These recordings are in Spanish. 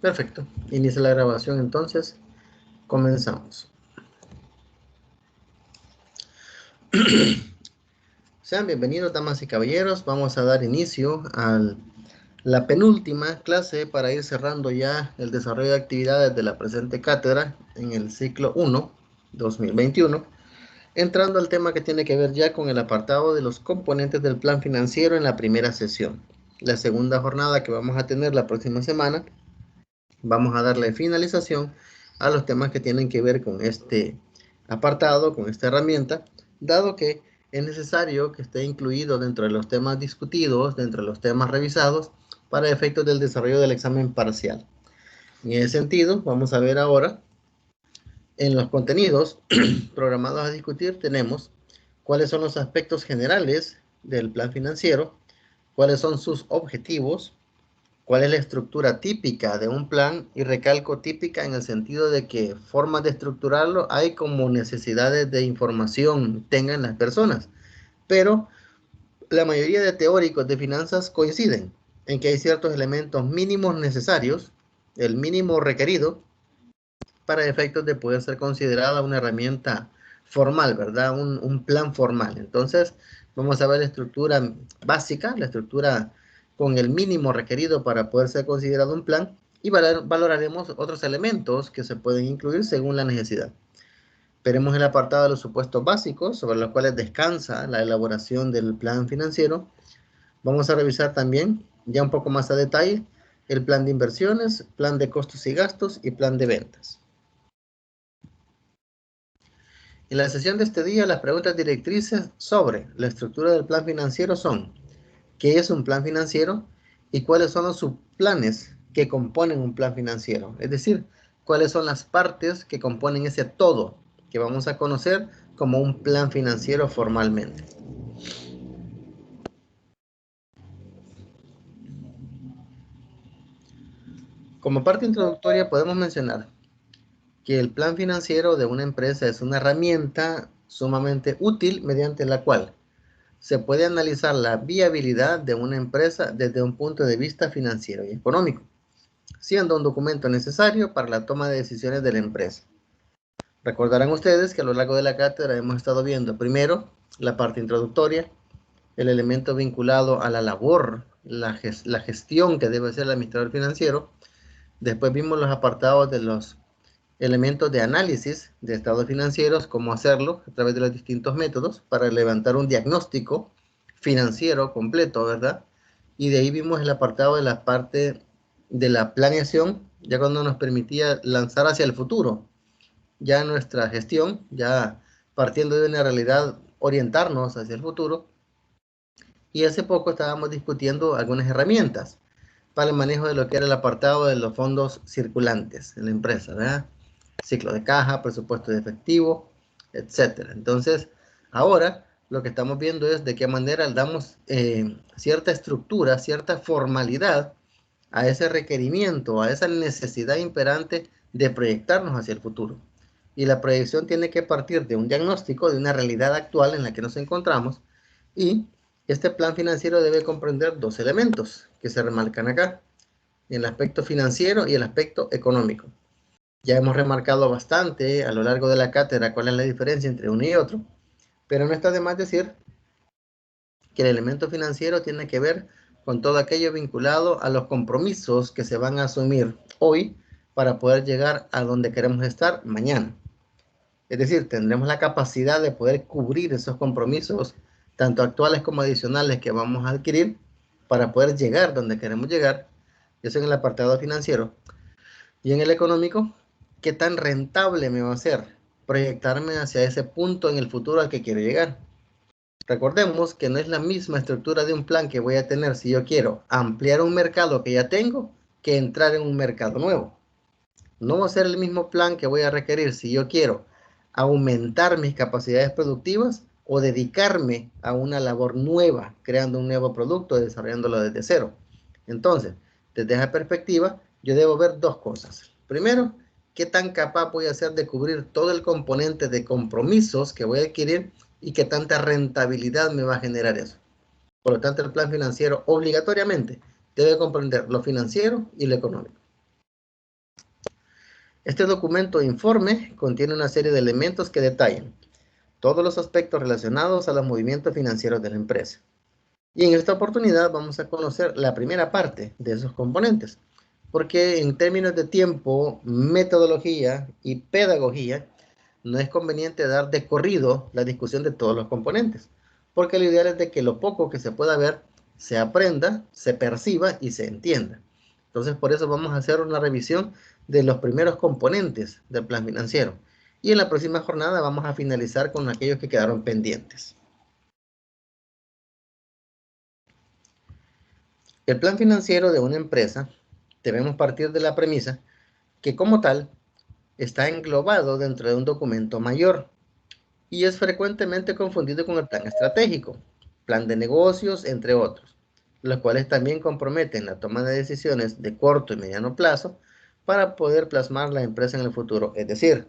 Perfecto. Inicia la grabación entonces. Comenzamos. Sean bienvenidos, damas y caballeros. Vamos a dar inicio a la penúltima clase para ir cerrando ya el desarrollo de actividades de la presente cátedra en el ciclo 1, 2021. Entrando al tema que tiene que ver ya con el apartado de los componentes del plan financiero en la primera sesión. La segunda jornada que vamos a tener la próxima semana, vamos a darle finalización a los temas que tienen que ver con este apartado, con esta herramienta, dado que es necesario que esté incluido dentro de los temas discutidos, dentro de los temas revisados, para efectos del desarrollo del examen parcial. En ese sentido, vamos a ver ahora en los contenidos programados a discutir, tenemos cuáles son los aspectos generales del plan financiero, cuáles son sus objetivos, cuál es la estructura típica de un plan, y recalco típica en el sentido de que formas de estructurarlo hay como necesidades de información tengan las personas, pero la mayoría de teóricos de finanzas coinciden en que hay ciertos elementos mínimos necesarios, el mínimo requerido, para efectos de poder ser considerada una herramienta formal, ¿verdad? Un plan formal. Entonces, vamos a ver la estructura básica, la estructura con el mínimo requerido para poder ser considerado un plan, y valoraremos otros elementos que se pueden incluir según la necesidad. Veremos el apartado de los supuestos básicos sobre los cuales descansa la elaboración del plan financiero. Vamos a revisar también, ya un poco más a detalle, el plan de inversiones, plan de costos y gastos y plan de ventas. En la sesión de este día, las preguntas directrices sobre la estructura del plan financiero son: ¿qué es un plan financiero? ¿Y cuáles son los subplanes que componen un plan financiero? Es decir, ¿cuáles son las partes que componen ese todo que vamos a conocer como un plan financiero formalmente? Como parte introductoria podemos mencionar que el plan financiero de una empresa es una herramienta sumamente útil mediante la cual se puede analizar la viabilidad de una empresa desde un punto de vista financiero y económico, siendo un documento necesario para la toma de decisiones de la empresa. Recordarán ustedes que a lo largo de la cátedra hemos estado viendo primero la parte introductoria, el elemento vinculado a la labor, la gestión que debe hacer el administrador financiero. Después vimos los apartados de los elementos de análisis de estados financieros, cómo hacerlo a través de los distintos métodos para levantar un diagnóstico financiero completo, ¿verdad? Y de ahí vimos el apartado de la parte de la planeación, ya cuando nos permitía lanzar hacia el futuro, ya nuestra gestión, ya partiendo de una realidad, orientarnos hacia el futuro. Y hace poco estábamos discutiendo algunas herramientas para el manejo de lo que era el apartado de los fondos circulantes en la empresa, ¿verdad? Ciclo de caja, presupuesto de efectivo, etcétera. Entonces, ahora lo que estamos viendo es de qué manera damos cierta estructura, cierta formalidad a ese requerimiento, a esa necesidad imperante de proyectarnos hacia el futuro. Y la proyección tiene que partir de un diagnóstico, de una realidad actual en la que nos encontramos, y este plan financiero debe comprender dos elementos que se remarcan acá: el aspecto financiero y el aspecto económico. Ya hemos remarcado bastante a lo largo de la cátedra cuál es la diferencia entre uno y otro, pero no está de más decir que el elemento financiero tiene que ver con todo aquello vinculado a los compromisos que se van a asumir hoy para poder llegar a donde queremos estar mañana. Es decir, tendremos la capacidad de poder cubrir esos compromisos, tanto actuales como adicionales, que vamos a adquirir para poder llegar donde queremos llegar. Eso en el apartado financiero. Y en el económico, ¿qué tan rentable me va a ser proyectarme hacia ese punto en el futuro al que quiero llegar? Recordemos que no es la misma estructura de un plan que voy a tener si yo quiero ampliar un mercado que ya tengo que entrar en un mercado nuevo. No va a ser el mismo plan que voy a requerir si yo quiero aumentar mis capacidades productivas o dedicarme a una labor nueva, creando un nuevo producto, desarrollándolo desde cero. Entonces, desde esa perspectiva, yo debo ver dos cosas. Primero, qué tan capaz voy a ser de cubrir todo el componente de compromisos que voy a adquirir y qué tanta rentabilidad me va a generar eso. Por lo tanto, el plan financiero obligatoriamente debe comprender lo financiero y lo económico. Este documento informe contiene una serie de elementos que detallan todos los aspectos relacionados a los movimientos financieros de la empresa. Y en esta oportunidad vamos a conocer la primera parte de esos componentes, porque en términos de tiempo, metodología y pedagogía, no es conveniente dar de corrido la discusión de todos los componentes, porque lo ideal es de que lo poco que se pueda ver se aprenda, se perciba y se entienda. Entonces, por eso vamos a hacer una revisión de los primeros componentes del plan financiero. Y en la próxima jornada vamos a finalizar con aquellos que quedaron pendientes. El plan financiero de una empresa, debemos partir de la premisa que como tal está englobado dentro de un documento mayor y es frecuentemente confundido con el plan estratégico, plan de negocios, entre otros, los cuales también comprometen la toma de decisiones de corto y mediano plazo para poder plasmar la empresa en el futuro. Es decir,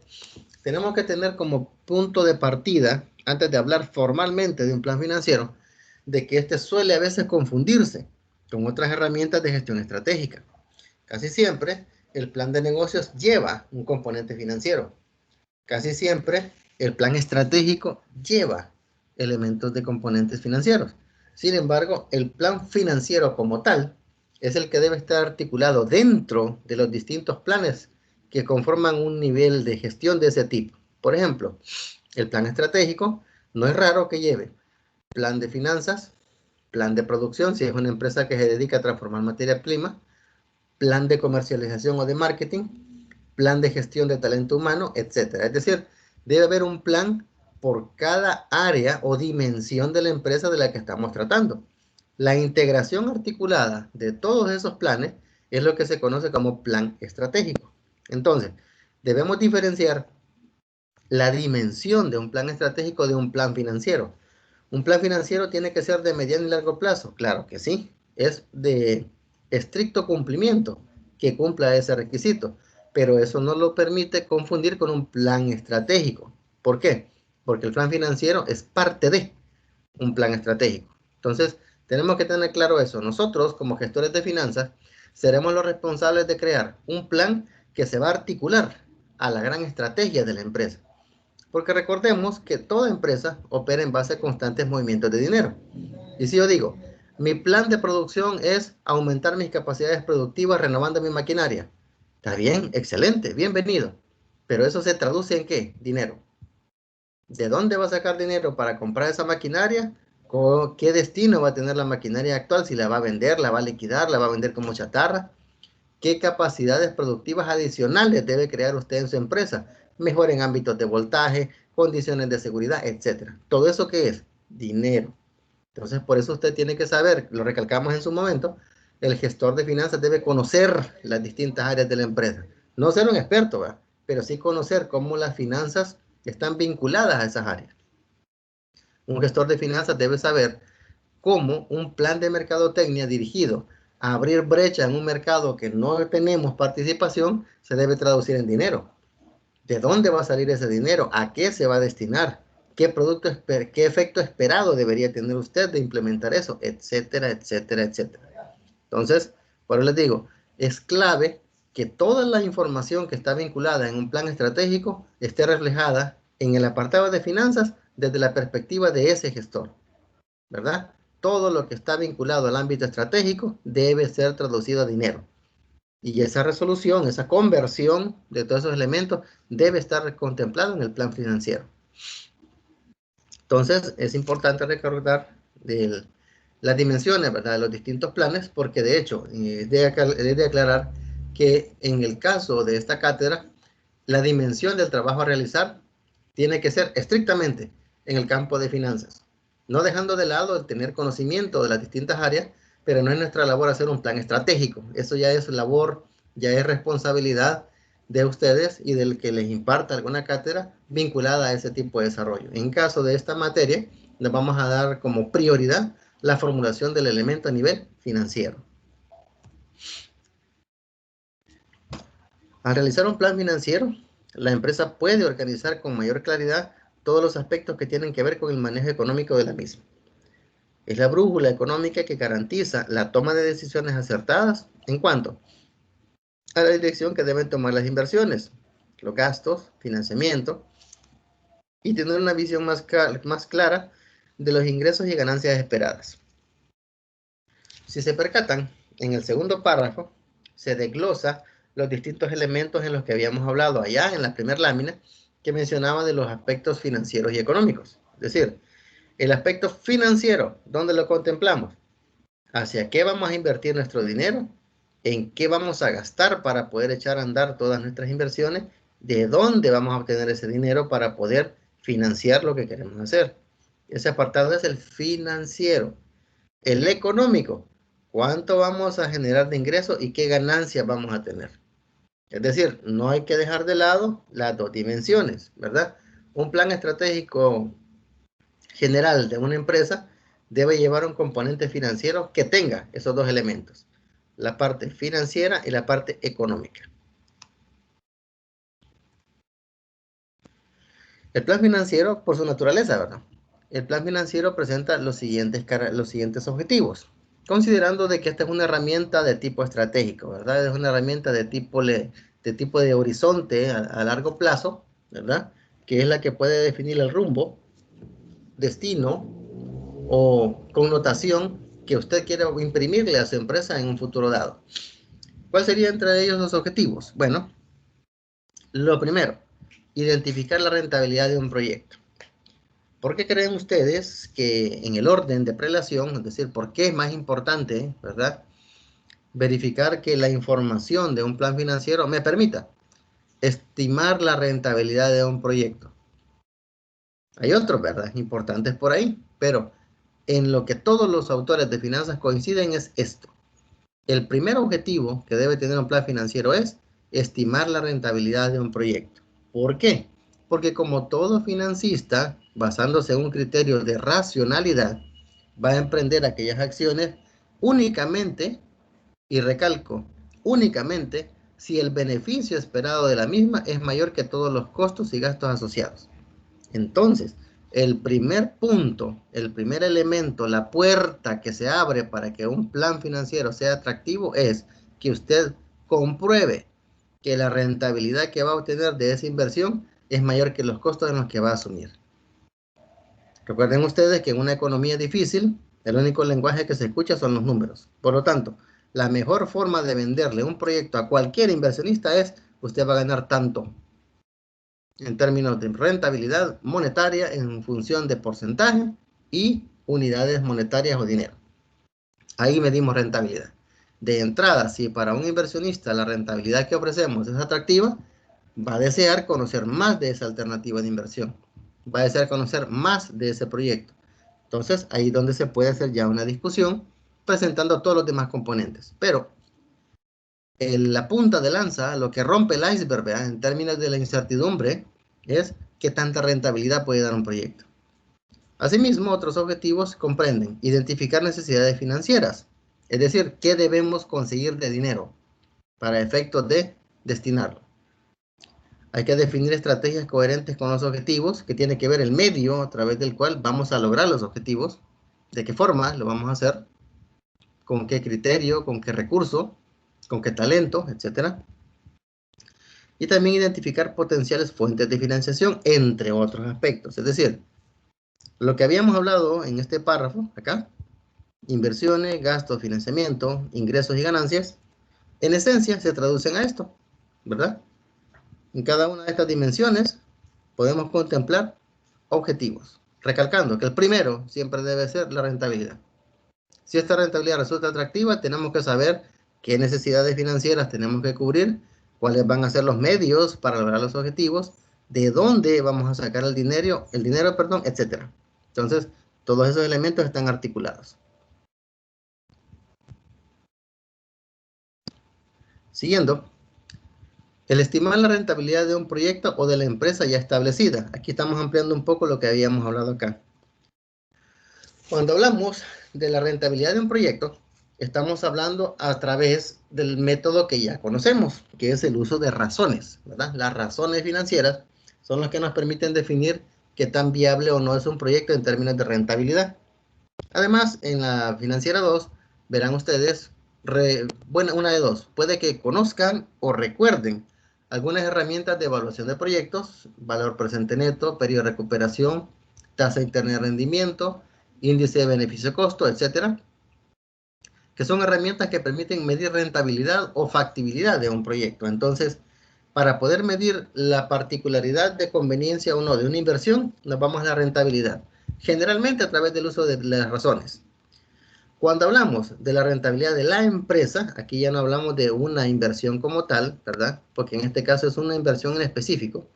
tenemos que tener como punto de partida, antes de hablar formalmente de un plan financiero, de que este suele a veces confundirse con otras herramientas de gestión estratégica. Casi siempre el plan de negocios lleva un componente financiero. Casi siempre el plan estratégico lleva elementos de componentes financieros. Sin embargo, el plan financiero como tal es el que debe estar articulado dentro de los distintos planes que conforman un nivel de gestión de ese tipo. Por ejemplo, el plan estratégico no es raro que lleve plan de finanzas, plan de producción, si es una empresa que se dedica a transformar materia prima, plan de comercialización o de marketing, plan de gestión de talento humano, etcétera. Es decir, debe haber un plan por cada área o dimensión de la empresa de la que estamos tratando. La integración articulada de todos esos planes es lo que se conoce como plan estratégico. Entonces, debemos diferenciar la dimensión de un plan estratégico de un plan financiero. Un plan financiero tiene que ser de mediano y largo plazo. Claro que sí, es de estricto cumplimiento que cumpla ese requisito, pero eso no lo permite confundir con un plan estratégico. ¿Por qué? Porque el plan financiero es parte de un plan estratégico. Entonces, tenemos que tener claro eso. Nosotros, como gestores de finanzas, seremos los responsables de crear un plan que se va a articular a la gran estrategia de la empresa. Porque recordemos que toda empresa opera en base a constantes movimientos de dinero. Y si yo digo, mi plan de producción es aumentar mis capacidades productivas renovando mi maquinaria. Está bien, excelente, bienvenido. Pero eso se traduce en ¿qué? Dinero. ¿De dónde va a sacar dinero para comprar esa maquinaria? ¿Qué destino va a tener la maquinaria actual? Si la va a vender, la va a liquidar, la va a vender como chatarra. ¿Qué capacidades productivas adicionales debe crear usted en su empresa? Mejor en ámbitos de voltaje, condiciones de seguridad, etcétera. ¿Todo eso qué es? Dinero. Entonces, por eso usted tiene que saber, lo recalcamos en su momento, el gestor de finanzas debe conocer las distintas áreas de la empresa. No ser un experto, ¿verdad? Pero sí conocer cómo las finanzas están vinculadas a esas áreas. Un gestor de finanzas debe saber cómo un plan de mercadotecnia dirigido a abrir brecha en un mercado que no tenemos participación se debe traducir en dinero. ¿De dónde va a salir ese dinero? ¿A qué se va a destinar? ¿Qué producto, qué efecto esperado debería tener usted de implementar eso? Etcétera, etcétera, etcétera. Entonces, por eso les digo, es clave que toda la información que está vinculada en un plan estratégico esté reflejada en el apartado de finanzas desde la perspectiva de ese gestor, ¿verdad? Todo lo que está vinculado al ámbito estratégico debe ser traducido a dinero. Y esa resolución, esa conversión de todos esos elementos debe estar contemplado en el plan financiero. Entonces, es importante recordar las dimensiones, ¿verdad?, de los distintos planes, porque de hecho, es de aclarar que en el caso de esta cátedra, la dimensión del trabajo a realizar tiene que ser estrictamente en el campo de finanzas, no dejando de lado el tener conocimiento de las distintas áreas, pero no es nuestra labor hacer un plan estratégico. Eso ya es labor, ya es responsabilidad de ustedes y del que les imparta alguna cátedra vinculada a ese tipo de desarrollo. En caso de esta materia, nos vamos a dar como prioridad la formulación del elemento a nivel financiero. Al realizar un plan financiero, la empresa puede organizar con mayor claridad todos los aspectos que tienen que ver con el manejo económico de la misma. Es la brújula económica que garantiza la toma de decisiones acertadas en cuanto a la dirección que deben tomar las inversiones, los gastos, financiamiento, y tener una visión más clara de los ingresos y ganancias esperadas. Si se percatan, en el segundo párrafo se desglosa los distintos elementos en los que habíamos hablado allá en la primera lámina, que mencionaba de los aspectos financieros y económicos. Es decir, el aspecto financiero, ¿dónde lo contemplamos? ¿Hacia qué vamos a invertir nuestro dinero? ¿En qué vamos a gastar para poder echar a andar todas nuestras inversiones? ¿De dónde vamos a obtener ese dinero para poder financiar lo que queremos hacer? Ese apartado es el financiero. El económico, ¿cuánto vamos a generar de ingresos y qué ganancias vamos a tener? Es decir, no hay que dejar de lado las dos dimensiones, ¿verdad? Un plan estratégico general de una empresa debe llevar un componente financiero que tenga esos dos elementos, la parte financiera y la parte económica. El plan financiero, por su naturaleza, ¿verdad? El plan financiero presenta los siguientes objetivos, considerando de que esta es una herramienta de tipo estratégico, ¿verdad? Es una herramienta de tipo de horizonte a largo plazo, ¿verdad? Que es la que puede definir el rumbo, destino o connotación que usted quiere imprimirle a su empresa en un futuro dado. ¿Cuál sería entre ellos los objetivos? Bueno, lo primero, identificar la rentabilidad de un proyecto. ¿Por qué creen ustedes que en el orden de prelación, es decir, por qué es más importante, ¿verdad?, verificar que la información de un plan financiero me permita estimar la rentabilidad de un proyecto? Hay otros, ¿verdad?, importantes por ahí, pero en lo que todos los autores de finanzas coinciden es esto. El primer objetivo que debe tener un plan financiero es estimar la rentabilidad de un proyecto. ¿Por qué? Porque como todo financista, basándose en un criterio de racionalidad, va a emprender aquellas acciones únicamente, y recalco, únicamente si el beneficio esperado de la misma es mayor que todos los costos y gastos asociados. Entonces, el primer punto, el primer elemento, la puerta que se abre para que un plan financiero sea atractivo es que usted compruebe que la rentabilidad que va a obtener de esa inversión es mayor que los costos en los que va a asumir. Recuerden ustedes que en una economía difícil, el único lenguaje que se escucha son los números. Por lo tanto, la mejor forma de venderle un proyecto a cualquier inversionista es: usted va a ganar tanto en términos de rentabilidad monetaria en función de porcentaje y unidades monetarias o dinero. Ahí medimos rentabilidad. De entrada, si para un inversionista la rentabilidad que ofrecemos es atractiva, va a desear conocer más de esa alternativa de inversión. Va a desear conocer más de ese proyecto. Entonces, ahí es donde se puede hacer ya una discusión presentando todos los demás componentes. Pero la punta de lanza, lo que rompe el iceberg, ¿verdad?, en términos de la incertidumbre, es qué tanta rentabilidad puede dar un proyecto. Asimismo, otros objetivos comprenden identificar necesidades financieras, es decir, qué debemos conseguir de dinero para efectos de destinarlo. Hay que definir estrategias coherentes con los objetivos, que tiene que ver el medio a través del cual vamos a lograr los objetivos, de qué forma lo vamos a hacer, con qué criterio, con qué recurso, con qué talento, etcétera. Y también identificar potenciales fuentes de financiación, entre otros aspectos. Es decir, lo que habíamos hablado en este párrafo, acá, inversiones, gastos, financiamiento, ingresos y ganancias, en esencia se traducen a esto, ¿verdad? En cada una de estas dimensiones podemos contemplar objetivos, recalcando que el primero siempre debe ser la rentabilidad. Si esta rentabilidad resulta atractiva, tenemos que saber qué necesidades financieras tenemos que cubrir, cuáles van a ser los medios para lograr los objetivos, de dónde vamos a sacar el dinero, etcétera. Entonces, todos esos elementos están articulados. Siguiendo, el estimar la rentabilidad de un proyecto o de la empresa ya establecida. Aquí estamos ampliando un poco lo que habíamos hablado acá. Cuando hablamos de la rentabilidad de un proyecto, estamos hablando a través del método que ya conocemos, que es el uso de razones, ¿verdad? Las razones financieras son las que nos permiten definir qué tan viable o no es un proyecto en términos de rentabilidad. Además, en la financiera 2, verán ustedes, una de dos, puede que conozcan o recuerden algunas herramientas de evaluación de proyectos, valor presente neto, periodo de recuperación, tasa interna de rendimiento, índice de beneficio-costo, etcétera, que son herramientas que permiten medir rentabilidad o factibilidad de un proyecto. Entonces, para poder medir la particularidad de conveniencia o no de una inversión, nos vamos a la rentabilidad, generalmente a través del uso de las razones. Cuando hablamos de la rentabilidad de la empresa, aquí ya no hablamos de una inversión como tal, ¿verdad? Porque en este caso es una inversión en específico,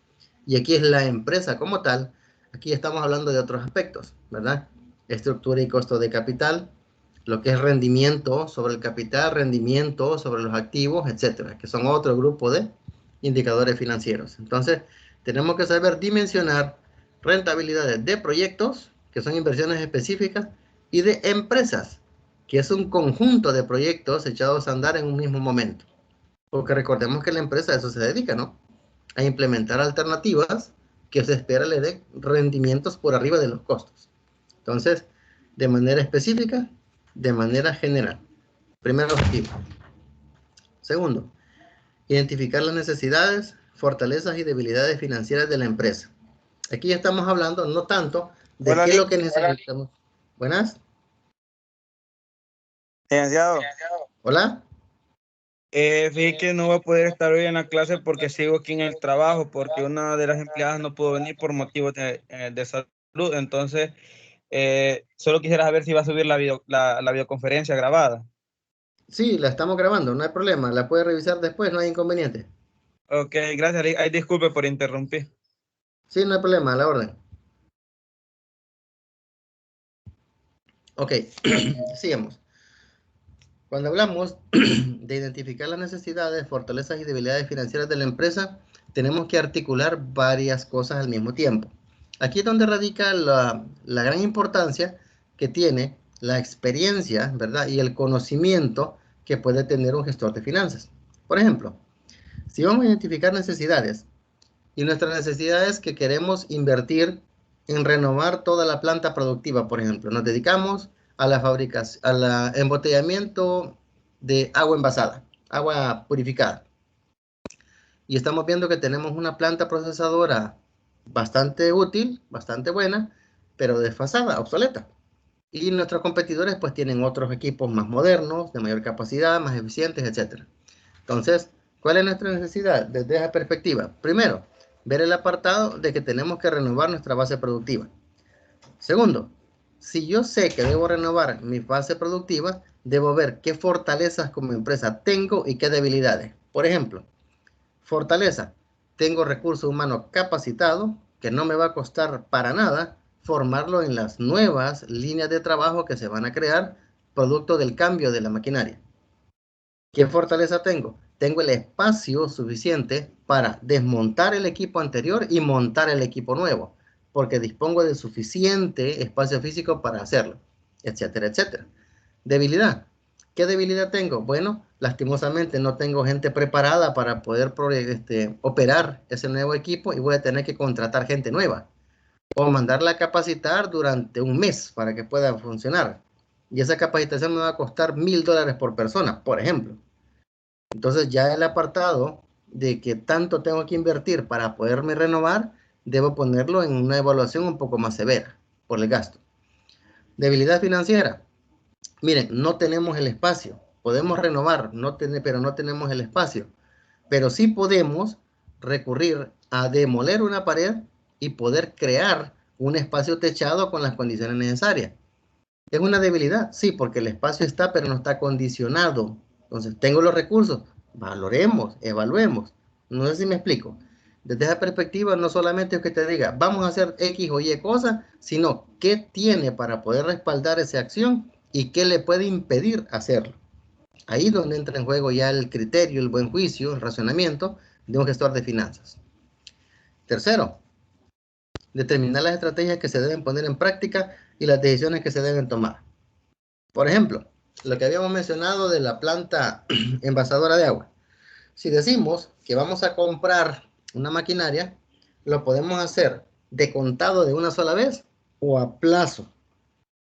y aquí es la empresa como tal. Aquí estamos hablando de otros aspectos, ¿verdad? Estructura y costo de capital, lo que es rendimiento sobre el capital, rendimiento sobre los activos, etcétera, que son otro grupo de indicadores financieros. Entonces, tenemos que saber dimensionar rentabilidades de proyectos, que son inversiones específicas, y de empresas, que es un conjunto de proyectos echados a andar en un mismo momento. Porque recordemos que la empresa a eso se dedica, ¿no? A implementar alternativas que se espera le den rendimientos por arriba de los costos. Entonces, de manera específica, de manera general. Primer objetivo. Segundo, identificar las necesidades, fortalezas y debilidades financieras de la empresa. Aquí ya estamos hablando no tanto de Hola, qué es lo que necesitamos. Buenas. licenciado. Hola. Fíjate que no voy a poder estar hoy en la clase porque sigo aquí en el trabajo, porque una de las empleadas no pudo venir por motivos de salud. Entonces, solo quisiera saber si va a subir la videoconferencia grabada. Sí, la estamos grabando, no hay problema. La puede revisar después, no hay inconveniente. Ok, gracias. Ay, disculpe por interrumpir. Sí, no hay problema, a la orden. Ok, sigamos. Cuando hablamos de identificar las necesidades, fortalezas y debilidades financieras de la empresa, tenemos que articular varias cosas al mismo tiempo. Aquí es donde radica la gran importancia que tiene la experiencia, ¿verdad? Y el conocimiento que puede tener un gestor de finanzas. Por ejemplo, si vamos a identificar necesidades y nuestra necesidad es que queremos invertir en renovar toda la planta productiva, por ejemplo, nos dedicamos a la fabricación, al embotellamiento de agua envasada, agua purificada. Y estamos viendo que tenemos una planta procesadora bastante útil, bastante buena, pero desfasada, obsoleta. Y nuestros competidores pues tienen otros equipos más modernos, de mayor capacidad, más eficientes, etc. Entonces, ¿cuál es nuestra necesidad desde esa perspectiva? Primero, ver el apartado de que tenemos que renovar nuestra base productiva. Segundo, si yo sé que debo renovar mi base productiva, debo ver qué fortalezas como empresa tengo y qué debilidades. Por ejemplo, fortaleza, tengo recurso humano capacitado, que no me va a costar para nada formarlo en las nuevas líneas de trabajo que se van a crear producto del cambio de la maquinaria. ¿Qué fortaleza tengo? Tengo el espacio suficiente para desmontar el equipo anterior y montar el equipo nuevo, porque dispongo de suficiente espacio físico para hacerlo, etcétera, etcétera. Debilidad. ¿Qué debilidad tengo? Bueno, lastimosamente no tengo gente preparada para poder operar ese nuevo equipo y voy a tener que contratar gente nueva o mandarla a capacitar durante un mes para que pueda funcionar. Y esa capacitación me va a costar $1,000 por persona, por ejemplo. Entonces ya el apartado de que tanto tengo que invertir para poderme renovar, debo ponerlo en una evaluación un poco más severa por el gasto. Debilidad financiera. Miren, no tenemos el espacio. Podemos renovar, pero no tenemos el espacio. Pero sí podemos recurrir a demoler una pared y poder crear un espacio techado con las condiciones necesarias. ¿Es una debilidad? Sí, porque el espacio está, pero no está condicionado. Entonces, tengo los recursos, valoremos, evaluemos. No sé si me explico. Desde esa perspectiva, no solamente es que te diga, vamos a hacer X o Y cosas, sino qué tiene para poder respaldar esa acción y qué le puede impedir hacerlo. Ahí es donde entra en juego ya el criterio, el buen juicio, el razonamiento de un gestor de finanzas. Tercero, determinar las estrategias que se deben poner en práctica y las decisiones que se deben tomar. Por ejemplo, lo que habíamos mencionado de la planta envasadora de agua. Si decimos que vamos a comprar una maquinaria, lo podemos hacer de contado de una sola vez o a plazo.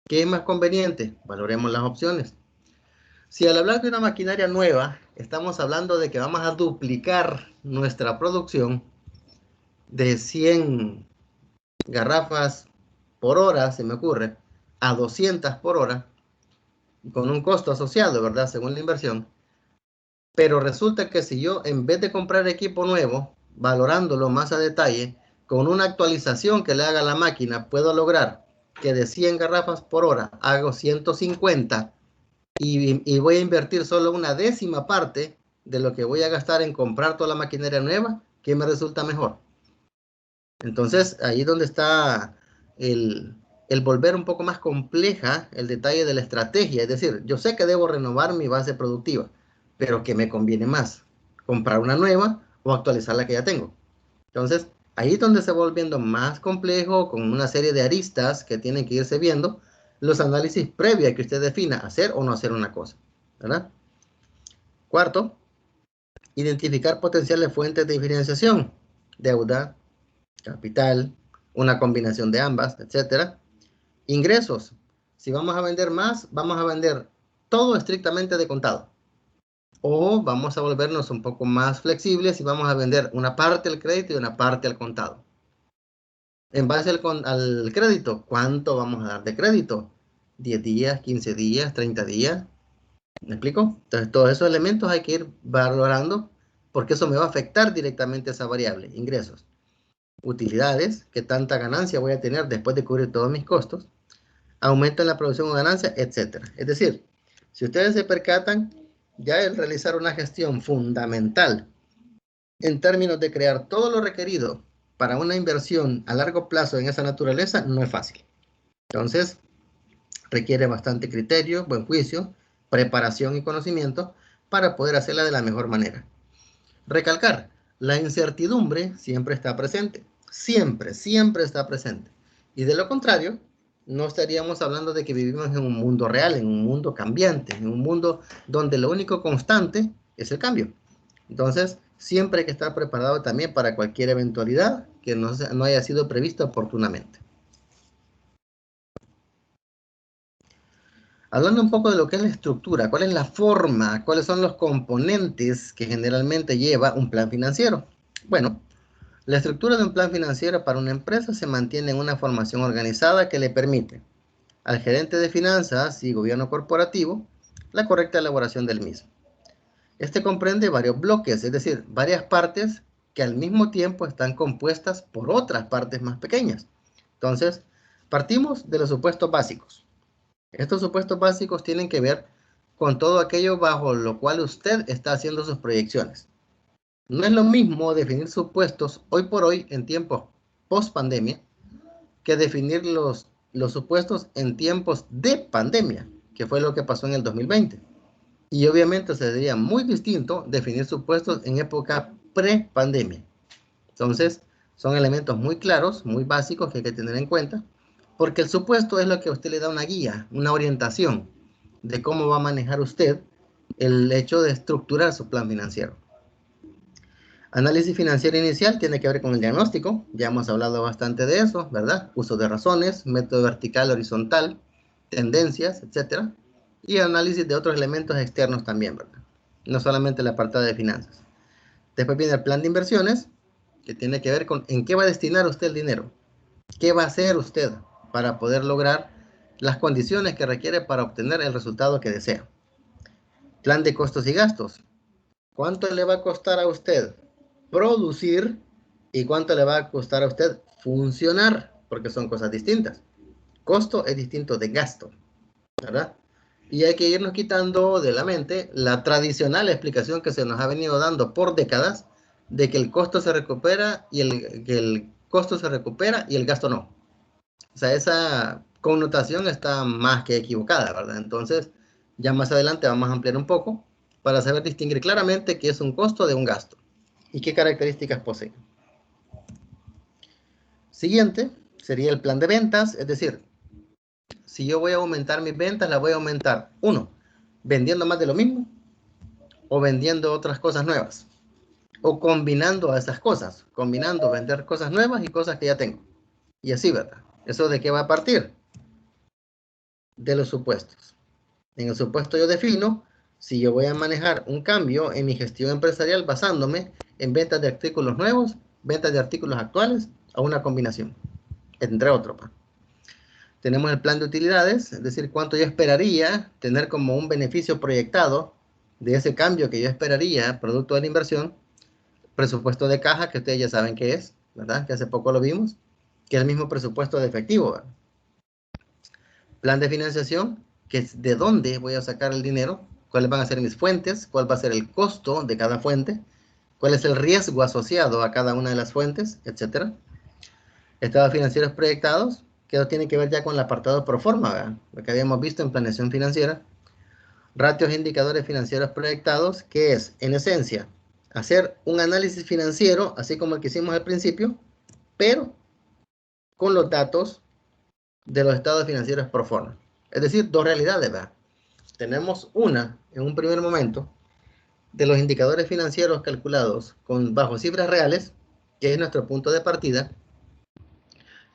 ¿Qué es más conveniente? Valoremos las opciones. Si al hablar de una maquinaria nueva, estamos hablando de que vamos a duplicar nuestra producción de 100 garrafas por hora, se me ocurre, a 200 por hora, con un costo asociado, ¿verdad? Según la inversión. Pero resulta que si yo, en vez de comprar equipo nuevo, valorándolo más a detalle, con una actualización que le haga a la máquina, puedo lograr que de 100 garrafas por hora hago 150 y voy a invertir solo una décima parte de lo que voy a gastar en comprar toda la maquinaria nueva, ¿qué me resulta mejor? Entonces, ahí es donde está el volver un poco más compleja el detalle de la estrategia. Es decir, yo sé que debo renovar mi base productiva, pero ¿qué me conviene más? ¿Comprar una nueva o actualizar la que ya tengo? Entonces, ahí es donde se va volviendo más complejo, con una serie de aristas que tienen que irse viendo, los análisis previos a que usted defina hacer o no hacer una cosa, ¿verdad? Cuarto, identificar potenciales fuentes de financiación, deuda, capital, una combinación de ambas, etcétera. Ingresos. Si vamos a vender más, vamos a vender todo estrictamente de contado. O vamos a volvernos un poco más flexibles y vamos a vender una parte al crédito y una parte al contado. En base al crédito, ¿cuánto vamos a dar de crédito? 10 días, 15 días, 30 días. ¿Me explico? Entonces, todos esos elementos hay que ir valorando porque eso me va a afectar directamente esa variable, ingresos. Utilidades, qué tanta ganancia voy a tener después de cubrir todos mis costos, aumento en la producción o ganancia, etcétera. Es decir, si ustedes se percatan, ya el realizar una gestión fundamental en términos de crear todo lo requerido para una inversión a largo plazo en esa naturaleza no es fácil. Entonces, requiere bastante criterio, buen juicio, preparación y conocimiento para poder hacerla de la mejor manera. Recalcar, la incertidumbre siempre está presente, siempre, siempre está presente. Y de lo contrario, no estaríamos hablando de que vivimos en un mundo real, en un mundo cambiante, en un mundo donde lo único constante es el cambio. Entonces, siempre hay que estar preparado también para cualquier eventualidad que no haya sido prevista oportunamente. Hablando un poco de lo que es la estructura, cuál es la forma, cuáles son los componentes que generalmente lleva un plan financiero. Bueno, la estructura de un plan financiero para una empresa se mantiene en una formación organizada que le permite al gerente de finanzas y gobierno corporativo la correcta elaboración del mismo. Este comprende varios bloques, es decir, varias partes que al mismo tiempo están compuestas por otras partes más pequeñas. Entonces, partimos de los supuestos básicos. Estos supuestos básicos tienen que ver con todo aquello bajo lo cual usted está haciendo sus proyecciones. No es lo mismo definir supuestos hoy por hoy en tiempos post pandemia que definir los supuestos en tiempos de pandemia, que fue lo que pasó en el 2020. Y obviamente sería muy distinto definir supuestos en época pre-pandemia. Entonces, son elementos muy claros, muy básicos que hay que tener en cuenta, porque el supuesto es lo que a usted le da una guía, una orientación de cómo va a manejar usted el hecho de estructurar su plan financiero. Análisis financiero inicial tiene que ver con el diagnóstico, ya hemos hablado bastante de eso, ¿verdad? Uso de razones, método vertical, horizontal, tendencias, etcétera. Y análisis de otros elementos externos también, ¿verdad? No solamente la apartado de finanzas. Después viene el plan de inversiones, que tiene que ver con en qué va a destinar usted el dinero, qué va a hacer usted para poder lograr las condiciones que requiere para obtener el resultado que desea. Plan de costos y gastos, ¿cuánto le va a costar a usted producir y cuánto le va a costar a usted funcionar? Porque son cosas distintas. Costo es distinto de gasto, ¿verdad? Y hay que irnos quitando de la mente la tradicional explicación que se nos ha venido dando por décadas de que el costo se recupera y el costo se recupera y el gasto no. O sea, esa connotación está más que equivocada, ¿verdad? Entonces, ya más adelante vamos a ampliar un poco para saber distinguir claramente qué es un costo de un gasto y qué características posee. Siguiente sería el plan de ventas, es decir, si yo voy a aumentar mis ventas, las voy a aumentar, uno, vendiendo más de lo mismo o vendiendo otras cosas nuevas o combinando esas cosas, combinando vender cosas nuevas y cosas que ya tengo. Y así, ¿verdad? ¿Eso de qué va a partir? De los supuestos. En el supuesto yo defino si yo voy a manejar un cambio en mi gestión empresarial basándome en ventas de artículos nuevos, ventas de artículos actuales o una combinación, entre otros. Tenemos el plan de utilidades, es decir, cuánto yo esperaría tener como un beneficio proyectado de ese cambio que yo esperaría, producto de la inversión. Presupuesto de caja, que ustedes ya saben qué es, ¿verdad? Que hace poco lo vimos, que es el mismo presupuesto de efectivo, ¿verdad? Plan de financiación, que es de dónde voy a sacar el dinero, cuáles van a ser mis fuentes, cuál va a ser el costo de cada fuente, cuál es el riesgo asociado a cada una de las fuentes, etcétera. Estados financieros proyectados, que eso tiene que ver ya con el apartado pro forma, ¿verdad? Lo que habíamos visto en planeación financiera. Ratios e indicadores financieros proyectados, que es, en esencia, hacer un análisis financiero, así como el que hicimos al principio, pero con los datos de los estados financieros pro forma. Es decir, dos realidades, ¿verdad? Tenemos una, en un primer momento, de los indicadores financieros calculados bajo cifras reales, que es nuestro punto de partida,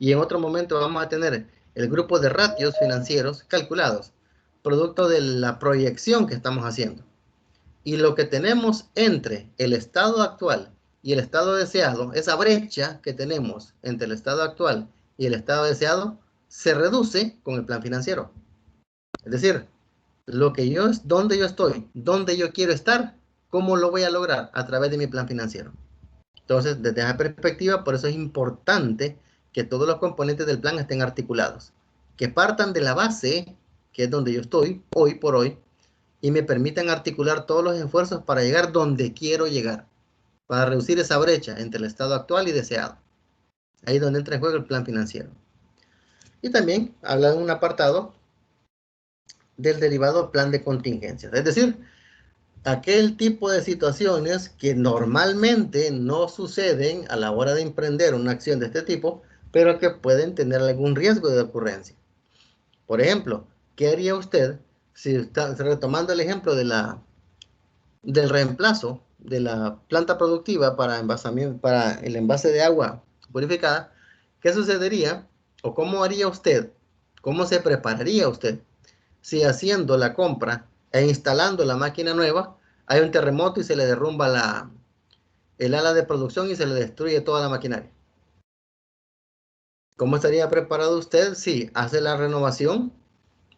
y en otro momento vamos a tener el grupo de ratios financieros calculados, producto de la proyección que estamos haciendo. Y lo que tenemos entre el estado actual y el estado deseado, esa brecha que tenemos entre el estado actual y el estado deseado, se reduce con el plan financiero. Es decir, donde yo estoy, donde yo quiero estar, ¿cómo lo voy a lograr? A través de mi plan financiero. Entonces, desde esa perspectiva, por eso es importante que todos los componentes del plan estén articulados, que partan de la base, que es donde yo estoy hoy por hoy, y me permitan articular todos los esfuerzos para llegar donde quiero llegar, para reducir esa brecha entre el estado actual y deseado. Ahí es donde entra en juego el plan financiero. Y también habla de un apartado del derivado plan de contingencias, es decir, aquel tipo de situaciones que normalmente no suceden a la hora de emprender una acción de este tipo, pero que pueden tener algún riesgo de ocurrencia. Por ejemplo, ¿qué haría usted si está retomando el ejemplo del reemplazo de la planta productiva para para el envase de agua purificada? ¿Qué sucedería o cómo haría usted? ¿Cómo se prepararía usted si haciendo la compra e instalando la máquina nueva hay un terremoto y se le derrumba el ala de producción y se le destruye toda la maquinaria? ¿Cómo estaría preparado usted si hace la renovación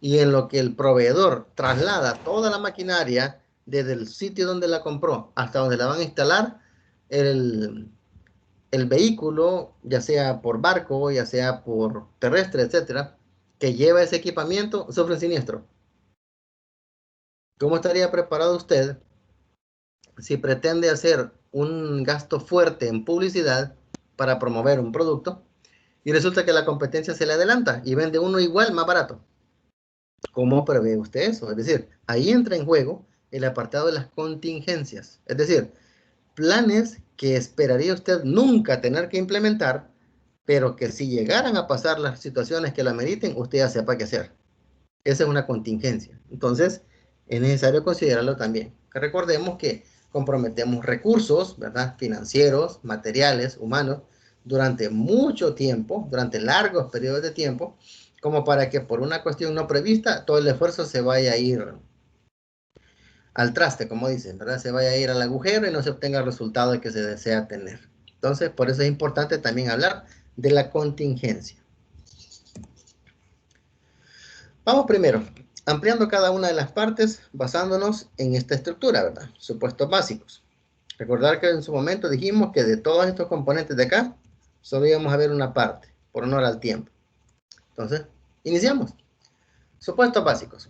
y en lo que el proveedor traslada toda la maquinaria desde el sitio donde la compró hasta donde la van a instalar, el vehículo, ya sea por barco, ya sea por terrestre, etcétera, que lleva ese equipamiento, sufre un siniestro? ¿Cómo estaría preparado usted si pretende hacer un gasto fuerte en publicidad para promover un producto y resulta que la competencia se le adelanta y vende uno igual más barato? ¿Cómo prevé usted eso? Es decir, ahí entra en juego el apartado de las contingencias, es decir, planes que esperaría usted nunca tener que implementar, pero que si llegaran a pasar las situaciones que la meriten, usted ya sepa qué hacer. Esa es una contingencia. Entonces, es necesario considerarlo también. Que recordemos que comprometemos recursos, ¿verdad? Financieros, materiales, humanos, durante mucho tiempo, durante largos periodos de tiempo, como para que por una cuestión no prevista, todo el esfuerzo se vaya a ir al traste, como dicen, ¿verdad? Se vaya a ir al agujero y no se obtenga el resultado que se desea tener. Entonces, por eso es importante también hablar de la contingencia. Vamos primero, ampliando cada una de las partes basándonos en esta estructura, ¿verdad? Supuestos básicos. Recordar que en su momento dijimos que de todos estos componentes de acá, solo íbamos a ver una parte, por honor al tiempo. Entonces, iniciamos. Supuestos básicos.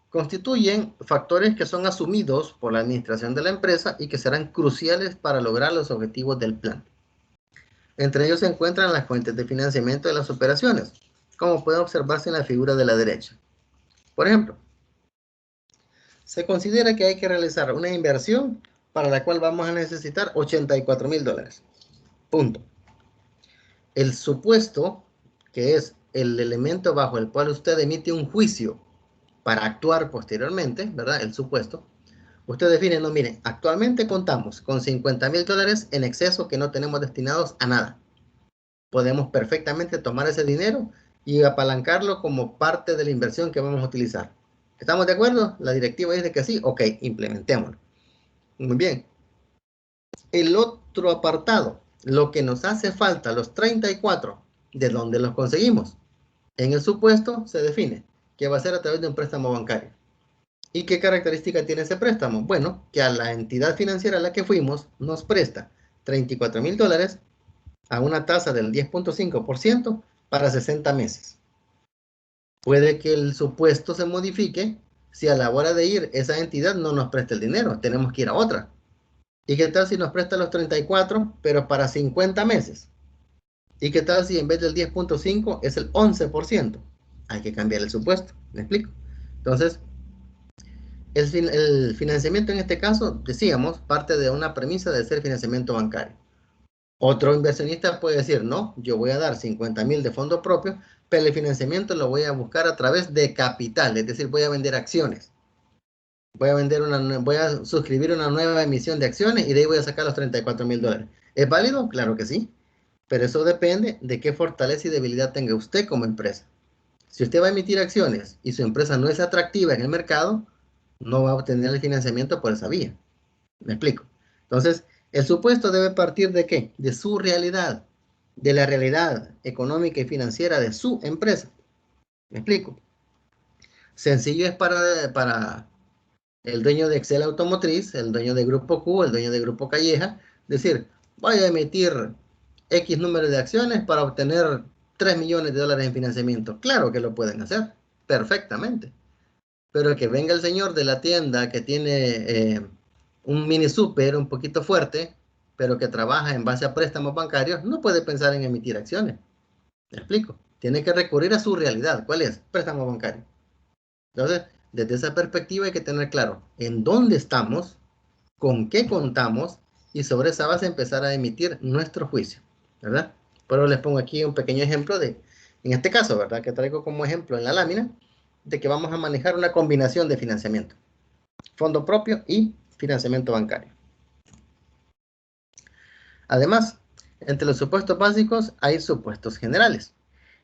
Constituyen factores que son asumidos por la administración de la empresa y que serán cruciales para lograr los objetivos del plan. Entre ellos se encuentran las fuentes de financiamiento de las operaciones, como puede observarse en la figura de la derecha. Por ejemplo, se considera que hay que realizar una inversión para la cual vamos a necesitar $84,000. Punto. El supuesto, que es el elemento bajo el cual usted emite un juicio para actuar posteriormente, ¿verdad? El supuesto. Usted define, no, miren, actualmente contamos con $50,000 en exceso que no tenemos destinados a nada. Podemos perfectamente tomar ese dinero y apalancarlo como parte de la inversión que vamos a utilizar. ¿Estamos de acuerdo? La directiva dice que sí. Ok, implementémoslo. Muy bien. El otro apartado, lo que nos hace falta, los 34, ¿de dónde los conseguimos? En el supuesto se define que va a ser a través de un préstamo bancario. ¿Y qué característica tiene ese préstamo? Bueno, que a la entidad financiera a la que fuimos nos presta $34,000 a una tasa del 10.5% para 60 meses. Puede que el supuesto se modifique si a la hora de ir esa entidad no nos presta el dinero, tenemos que ir a otra. ¿Y qué tal si nos presta los 34, pero para 50 meses? ¿Y qué tal si en vez del 10.5 es el 11%? Hay que cambiar el supuesto, ¿me explico? Entonces, el financiamiento en este caso, decíamos, parte de una premisa de ser financiamiento bancario. Otro inversionista puede decir, no, yo voy a dar 50,000 de fondo propio, pero el financiamiento lo voy a buscar a través de capital, es decir, voy a vender acciones. Voy a suscribir una nueva emisión de acciones y de ahí voy a sacar los $34,000. ¿Es válido? Claro que sí, pero eso depende de qué fortaleza y debilidad tenga usted como empresa. Si usted va a emitir acciones y su empresa no es atractiva en el mercado, no va a obtener el financiamiento por esa vía. ¿Me explico? Entonces, el supuesto debe partir de qué? De su realidad, de la realidad económica y financiera de su empresa. ¿Me explico? Sencillo es para el dueño de Excel Automotriz, el dueño de Grupo Q, el dueño de Grupo Calleja, decir, voy a emitir X número de acciones para obtener $3 millones en financiamiento. Claro que lo pueden hacer, perfectamente. Pero que venga el señor de la tienda que tiene un mini super un poquito fuerte, pero que trabaja en base a préstamos bancarios, no puede pensar en emitir acciones. ¿Me explico? Tiene que recurrir a su realidad. ¿Cuál es? Préstamo bancario. Entonces, desde esa perspectiva hay que tener claro en dónde estamos, con qué contamos y sobre esa base empezar a emitir nuestro juicio, ¿verdad? Pero les pongo aquí un pequeño ejemplo en este caso, ¿verdad? Que traigo como ejemplo en la lámina, de que vamos a manejar una combinación de financiamiento, fondo propio y financiamiento bancario. Además, entre los supuestos básicos hay supuestos generales.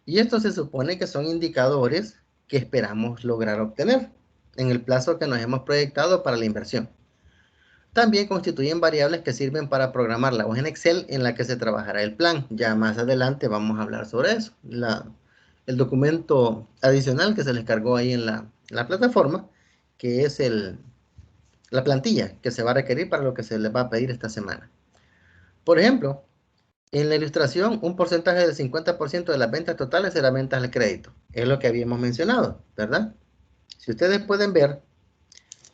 Y estos se supone que son indicadores que esperamos lograr obtener en el plazo que nos hemos proyectado para la inversión. También constituyen variables que sirven para programar la hoja en Excel en la que se trabajará el plan. Ya más adelante vamos a hablar sobre eso. El documento adicional que se les cargó ahí en la plataforma, que es la plantilla que se va a requerir para lo que se les va a pedir esta semana. Por ejemplo, en la ilustración, un porcentaje del 50% de las ventas totales será ventas al crédito. Es lo que habíamos mencionado, ¿verdad? Si ustedes pueden ver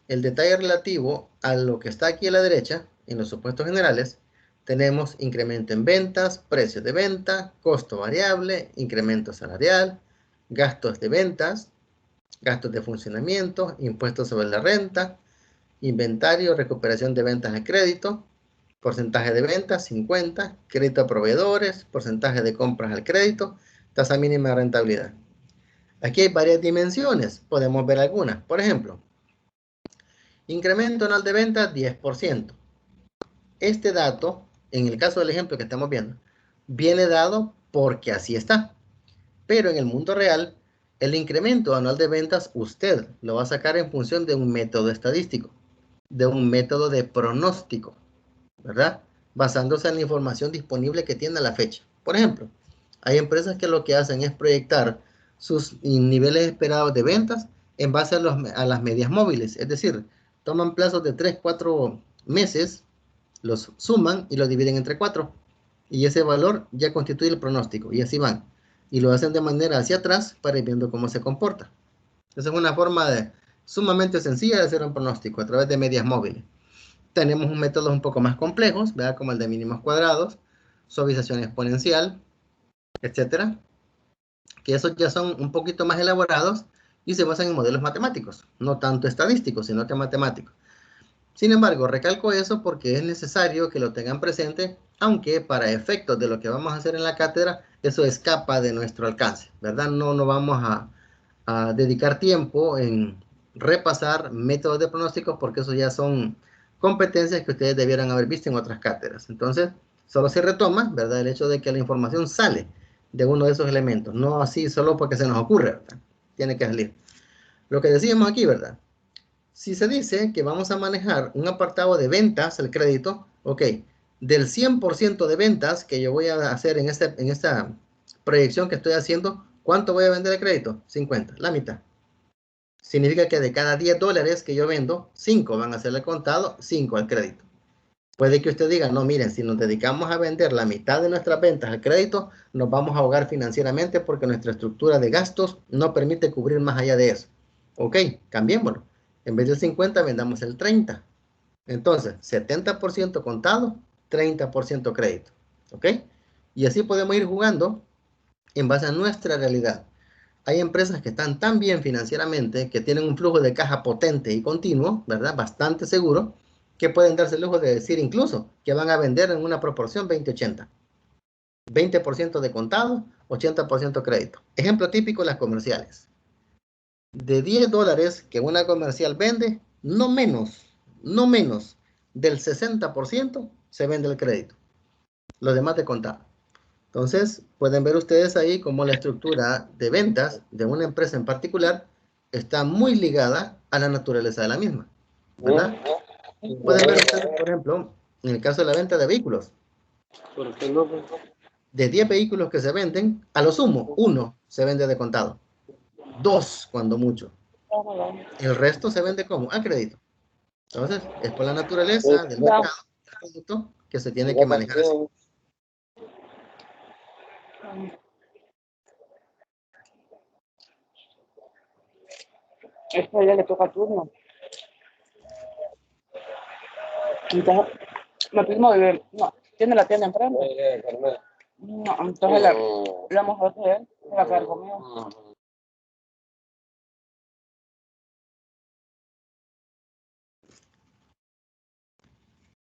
el detalle relativo a lo que está aquí a la derecha, en los supuestos generales, tenemos incremento en ventas, precio de venta, costo variable, incremento salarial, gastos de ventas, gastos de funcionamiento, impuestos sobre la renta, inventario, recuperación de ventas al crédito, porcentaje de ventas 50, crédito a proveedores, porcentaje de compras al crédito, tasa mínima de rentabilidad. Aquí hay varias dimensiones, podemos ver algunas. Por ejemplo, incremento anual de ventas 10%. Este dato, en el caso del ejemplo que estamos viendo, viene dado porque así está. Pero en el mundo real, el incremento anual de ventas usted lo va a sacar en función de un método estadístico, de un método de pronóstico, ¿verdad? Basándose en la información disponible que tiene a la fecha. Por ejemplo, hay empresas que lo que hacen es proyectar sus niveles esperados de ventas en base a las medias móviles, es decir, toman plazos de 3, 4 meses, los suman y los dividen entre 4 y ese valor ya constituye el pronóstico y así van. Y lo hacen de manera hacia atrás para ir viendo cómo se comporta. Esa es una forma sumamente sencilla de hacer un pronóstico a través de medias móviles. Tenemos métodos un poco más complejos, ¿verdad? Como el de mínimos cuadrados, suavización exponencial, etcétera, que esos ya son un poquito más elaborados y se basan en modelos matemáticos, no tanto estadísticos, sino que matemáticos. Sin embargo, recalco eso porque es necesario que lo tengan presente, aunque para efectos de lo que vamos a hacer en la cátedra, eso escapa de nuestro alcance, ¿verdad? No vamos a dedicar tiempo en repasar métodos de pronósticos porque eso ya son competencias que ustedes debieran haber visto en otras cátedras. Entonces, solo se retoma, ¿verdad? El hecho de que la información sale de uno de esos elementos, no así solo porque se nos ocurre, ¿verdad? Tiene que salir. Lo que decíamos aquí, ¿verdad? Si se dice que vamos a manejar un apartado de ventas, el crédito, ok, del 100% de ventas que yo voy a hacer en esta proyección que estoy haciendo, ¿cuánto voy a vender de crédito? 50, la mitad. Significa que de cada $10 que yo vendo, 5 van a ser el contado, 5 al crédito. Puede que usted diga, no, miren, si nos dedicamos a vender la mitad de nuestras ventas al crédito, nos vamos a ahogar financieramente porque nuestra estructura de gastos no permite cubrir más allá de eso. Ok, cambiémoslo. En vez del 50, vendamos el 30. Entonces, 70% contado, 30% crédito. ¿Ok? Y así podemos ir jugando en base a nuestra realidad. Hay empresas que están tan bien financieramente, que tienen un flujo de caja potente y continuo, ¿verdad? Bastante seguro, que pueden darse el lujo de decir incluso que van a vender en una proporción 20-80. 20% de contado, 80% crédito. Ejemplo típico, las comerciales. De $10 que una comercial vende, no menos del 60% se vende el crédito. Lo demás de contado. Entonces, pueden ver ustedes ahí cómo la estructura de ventas de una empresa en particular está muy ligada a la naturaleza de la misma, ¿verdad? Pueden ver ustedes, por ejemplo, en el caso de la venta de vehículos. De 10 vehículos que se venden, a lo sumo, 1 se vende de contado. 2, cuando mucho. El resto se vende como a crédito. Entonces, es por la naturaleza del mercado, del producto, que se tiene que manejar así. Esto ya le toca turno. Entonces, me primo vive, no, tiene la tienda enfrente. No, entonces la mujer de él se va a quedar conmigo.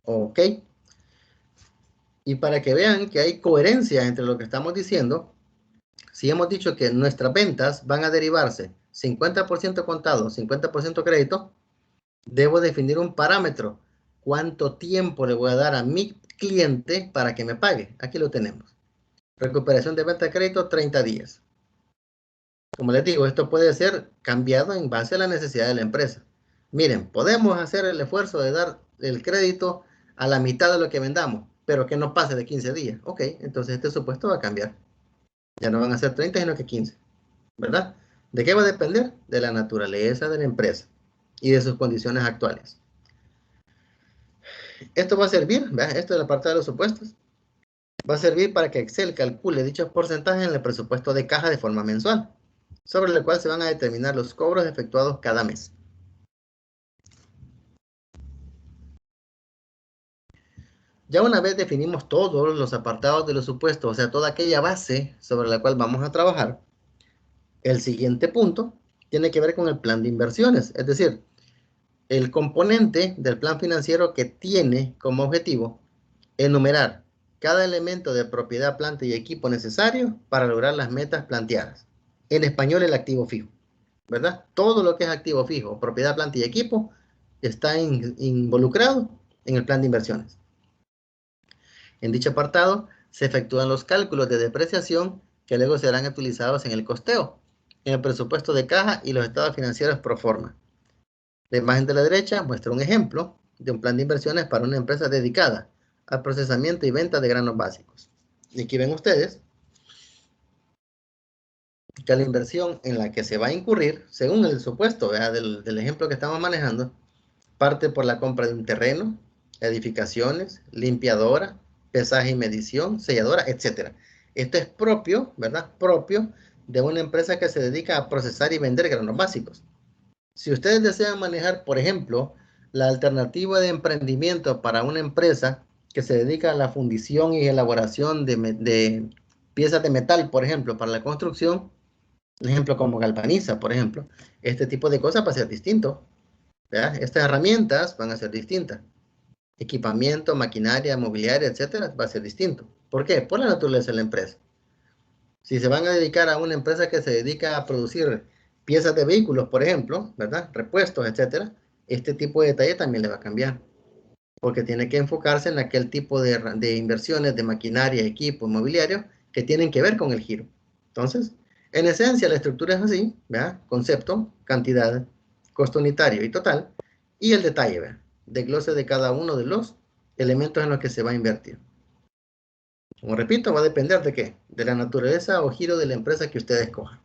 Ok. Y para que vean que hay coherencia entre lo que estamos diciendo, si hemos dicho que nuestras ventas van a derivarse 50% contado, 50% crédito, debo definir un parámetro. ¿Cuánto tiempo le voy a dar a mi cliente para que me pague? Aquí lo tenemos. Recuperación de venta de crédito, 30 días. Como les digo, esto puede ser cambiado en base a la necesidad de la empresa. Miren, podemos hacer el esfuerzo de dar el crédito a la mitad de lo que vendamos, pero que no pase de 15 días. Ok, entonces este supuesto va a cambiar. Ya no van a ser 30, sino que 15, ¿verdad? ¿De qué va a depender? De la naturaleza de la empresa y de sus condiciones actuales. Esto va a servir, ¿verdad? Esto es la parte de los supuestos. Va a servir para que Excel calcule dichos porcentajes en el presupuesto de caja de forma mensual, sobre el cual se van a determinar los cobros efectuados cada mes. Ya una vez definimos todos los apartados de los supuestos, o sea, toda aquella base sobre la cual vamos a trabajar, el siguiente punto tiene que ver con el plan de inversiones, es decir, el componente del plan financiero que tiene como objetivo enumerar cada elemento de propiedad, planta y equipo necesario para lograr las metas planteadas. En español, el activo fijo, ¿verdad? Todo lo que es activo fijo, propiedad, planta y equipo está involucrado en el plan de inversiones. En dicho apartado se efectúan los cálculos de depreciación que luego serán utilizados en el costeo, en el presupuesto de caja y los estados financieros pro forma. La imagen de la derecha muestra un ejemplo de un plan de inversiones para una empresa dedicada al procesamiento y venta de granos básicos. Y aquí ven ustedes que la inversión en la que se va a incurrir, según el supuesto del ejemplo que estamos manejando, parte por la compra de un terreno, edificaciones, limpiadora, pesaje y medición, selladora, etc. Esto es propio, ¿verdad? Propio de una empresa que se dedica a procesar y vender granos básicos. Si ustedes desean manejar, por ejemplo, la alternativa de emprendimiento para una empresa que se dedica a la fundición y elaboración de piezas de metal, por ejemplo, para la construcción, un ejemplo como galvaniza, por ejemplo, este tipo de cosas va a ser distinto, ¿verdad? Estas herramientas van a ser distintas. Equipamiento, maquinaria, mobiliaria, etcétera, va a ser distinto. ¿Por qué? Por la naturaleza de la empresa. Si se van a dedicar a una empresa que se dedica a producir piezas de vehículos, por ejemplo, ¿verdad? Repuestos, etcétera, este tipo de detalle también le va a cambiar, porque tiene que enfocarse en aquel tipo de inversiones de maquinaria, equipo, mobiliario, que tienen que ver con el giro. Entonces, En esencia, la estructura es así, ¿verdad? Concepto, cantidad, costo unitario y total, y el detalle, ¿verdad? Desglose de cada uno de los elementos en los que se va a invertir. Como repito, va a depender de qué, de la naturaleza o giro de la empresa que usted escoja.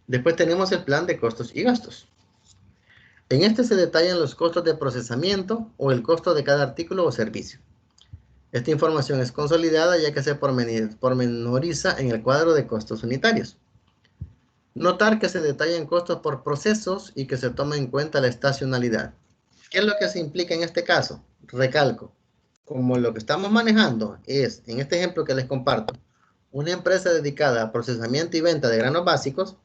Después tenemos el plan de costos y gastos. En este se detallan los costos de procesamiento o el costo de cada artículo o servicio. Esta información es consolidada ya que se pormenoriza en el cuadro de costos unitarios. Notar que se detallan costos por procesos y que se toma en cuenta la estacionalidad. ¿Qué es lo que se implica en este caso? Recalco, como lo que estamos manejando es, en este ejemplo que les comparto, una empresa dedicada a procesamiento y venta de granos básicos,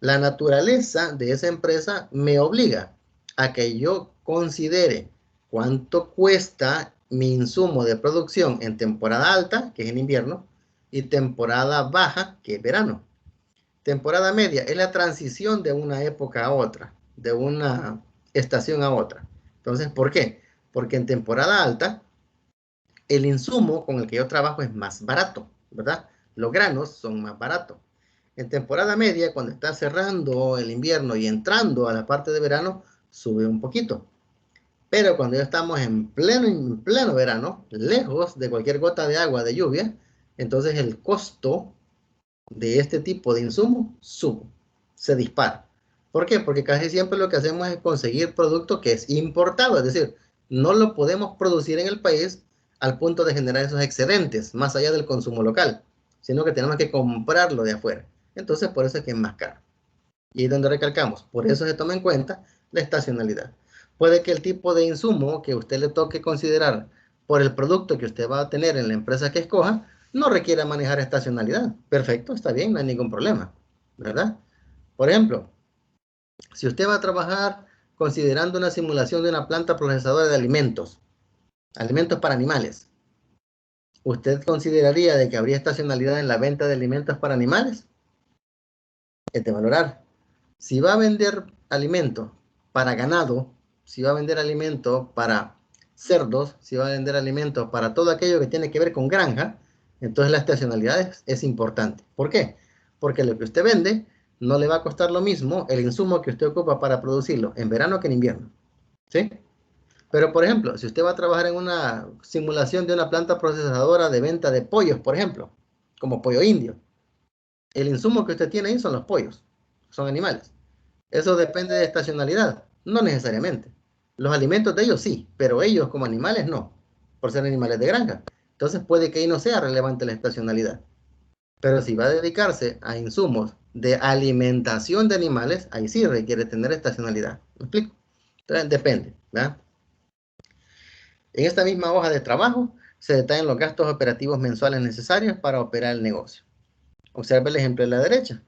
la naturaleza de esa empresa me obliga a que yo considere cuánto cuesta mi insumo de producción en temporada alta, que es en invierno, y temporada baja, que es verano. Temporada media es la transición de una época a otra, de una estación a otra. Entonces, ¿por qué? Porque en temporada alta, el insumo con el que yo trabajo es más barato, ¿verdad? Los granos son más baratos. En temporada media, cuando está cerrando el invierno y entrando a la parte de verano, sube un poquito. Pero cuando ya estamos en pleno verano, lejos de cualquier gota de agua, de lluvia, entonces el costo de este tipo de insumo sube, se dispara. ¿Por qué? Porque casi siempre lo que hacemos es conseguir producto que es importado, es decir, no lo podemos producir en el país al punto de generar esos excedentes más allá del consumo local, sino que tenemos que comprarlo de afuera. Entonces, por eso es que es más caro. Y es donde recalcamos, por eso se toma en cuenta la estacionalidad. Puede que el tipo de insumo que usted le toque considerar por el producto que usted va a tener en la empresa que escoja, no requiera manejar estacionalidad. Perfecto, está bien, no hay ningún problema, ¿verdad? Por ejemplo, si usted va a trabajar considerando una simulación de una planta procesadora de alimentos, alimentos para animales, ¿usted consideraría de que habría estacionalidad en la venta de alimentos para animales? Es de valorar. Si va a vender alimento para ganado, si va a vender alimento para cerdos, si va a vender alimento para todo aquello que tiene que ver con granja, entonces la estacionalidad es importante. ¿Por qué? Porque lo que usted vende no le va a costar lo mismo el insumo que usted ocupa para producirlo en verano que en invierno. ¿Sí? Pero, por ejemplo, si usted va a trabajar en una simulación de una planta procesadora de venta de pollos, por ejemplo, como pollo indio, el insumo que usted tiene ahí son los pollos, son animales. Eso depende de estacionalidad, no necesariamente. Los alimentos de ellos sí, pero ellos como animales no, por ser animales de granja. Entonces puede que ahí no sea relevante la estacionalidad. Pero si va a dedicarse a insumos de alimentación de animales, ahí sí requiere tener estacionalidad. ¿Me explico? Entonces depende, ¿verdad? En esta misma hoja de trabajo se detallan los gastos operativos mensuales necesarios para operar el negocio. Observe el ejemplo de la derecha.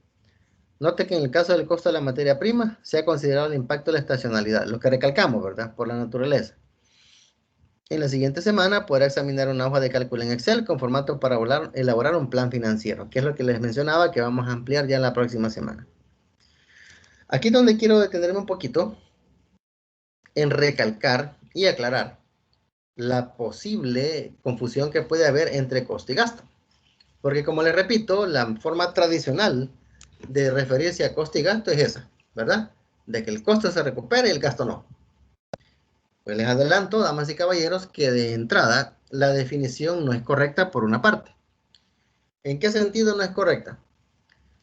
Note que en el caso del costo de la materia prima se ha considerado el impacto de la estacionalidad, lo que recalcamos, ¿verdad? Por la naturaleza. En la siguiente semana podrá examinar una hoja de cálculo en Excel con formato para elaborar un plan financiero, que es lo que les mencionaba que vamos a ampliar ya la próxima semana. Aquí es donde quiero detenerme un poquito en recalcar y aclarar la posible confusión que puede haber entre costo y gasto. Porque como les repito, la forma tradicional de referirse a costo y gasto es esa, ¿verdad? De que el costo se recupera y el gasto no. Pues les adelanto, damas y caballeros, que de entrada la definición no es correcta por una parte. ¿En qué sentido no es correcta?